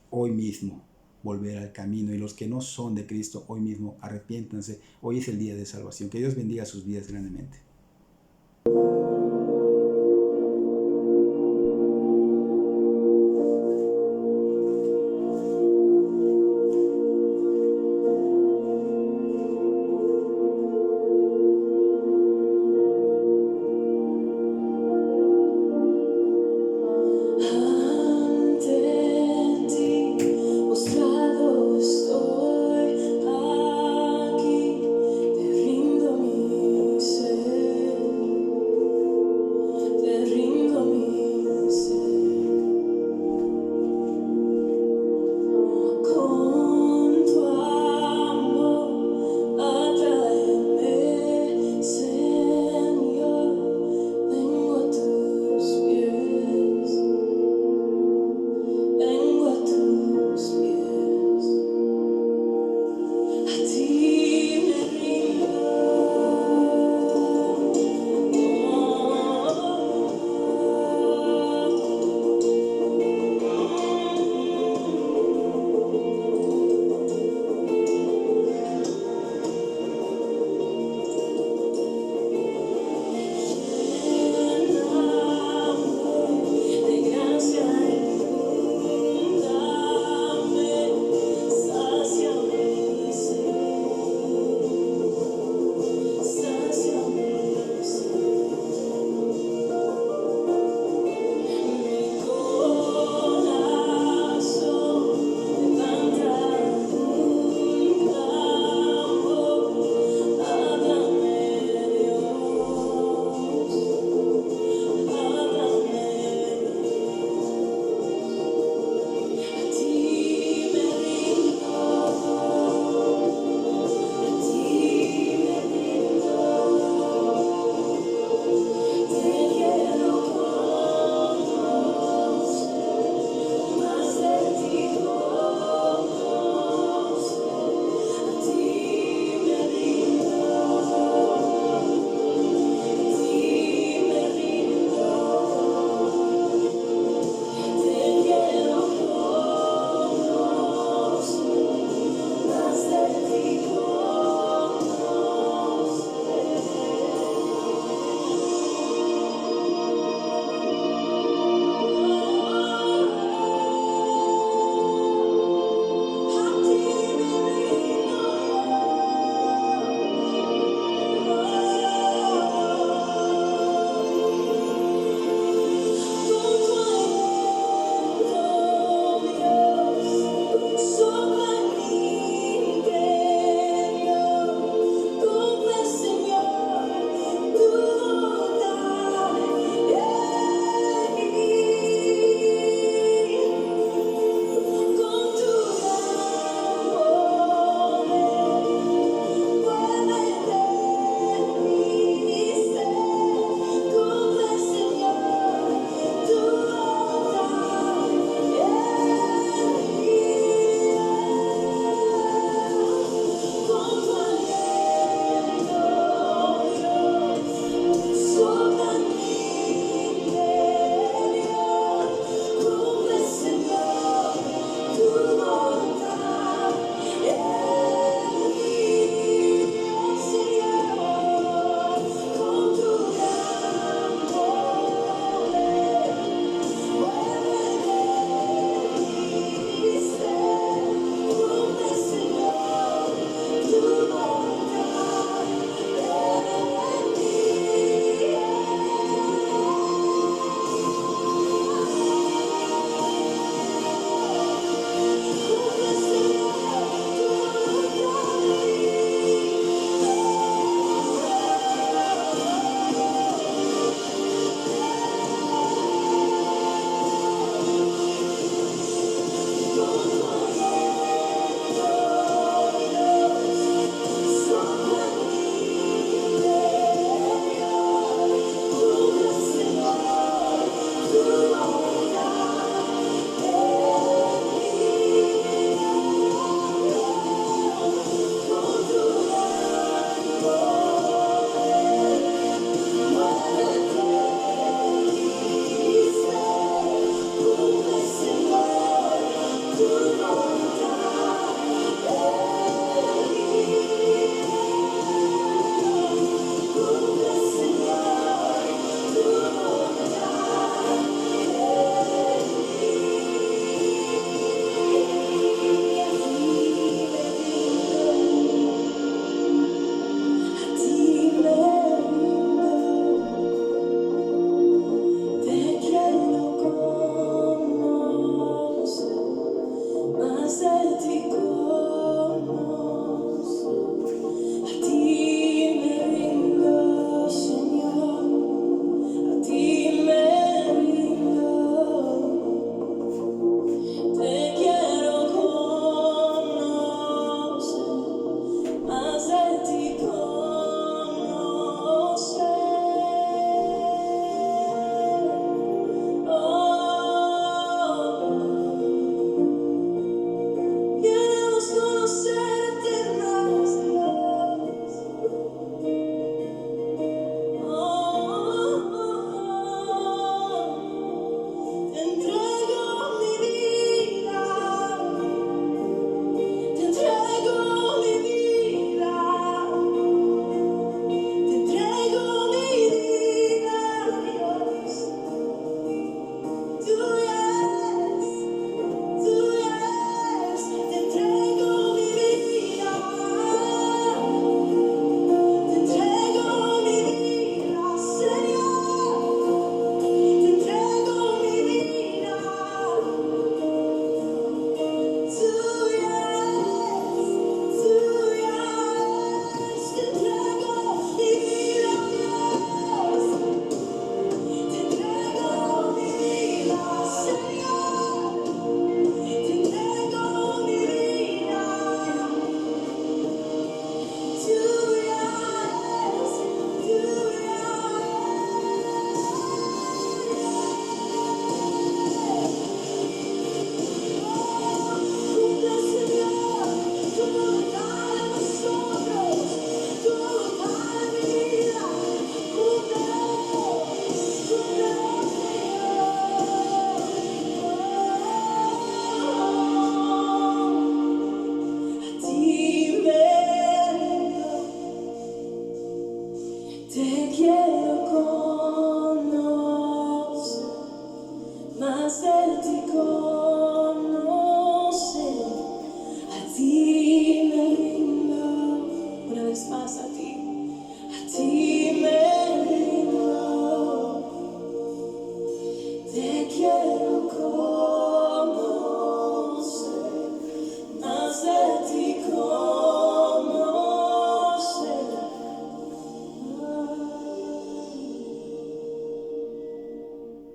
hoy mismo volver al camino. Y los que no son de Cristo, hoy mismo arrepiéntanse. Hoy es el día de salvación. Que Dios bendiga sus vidas grandemente.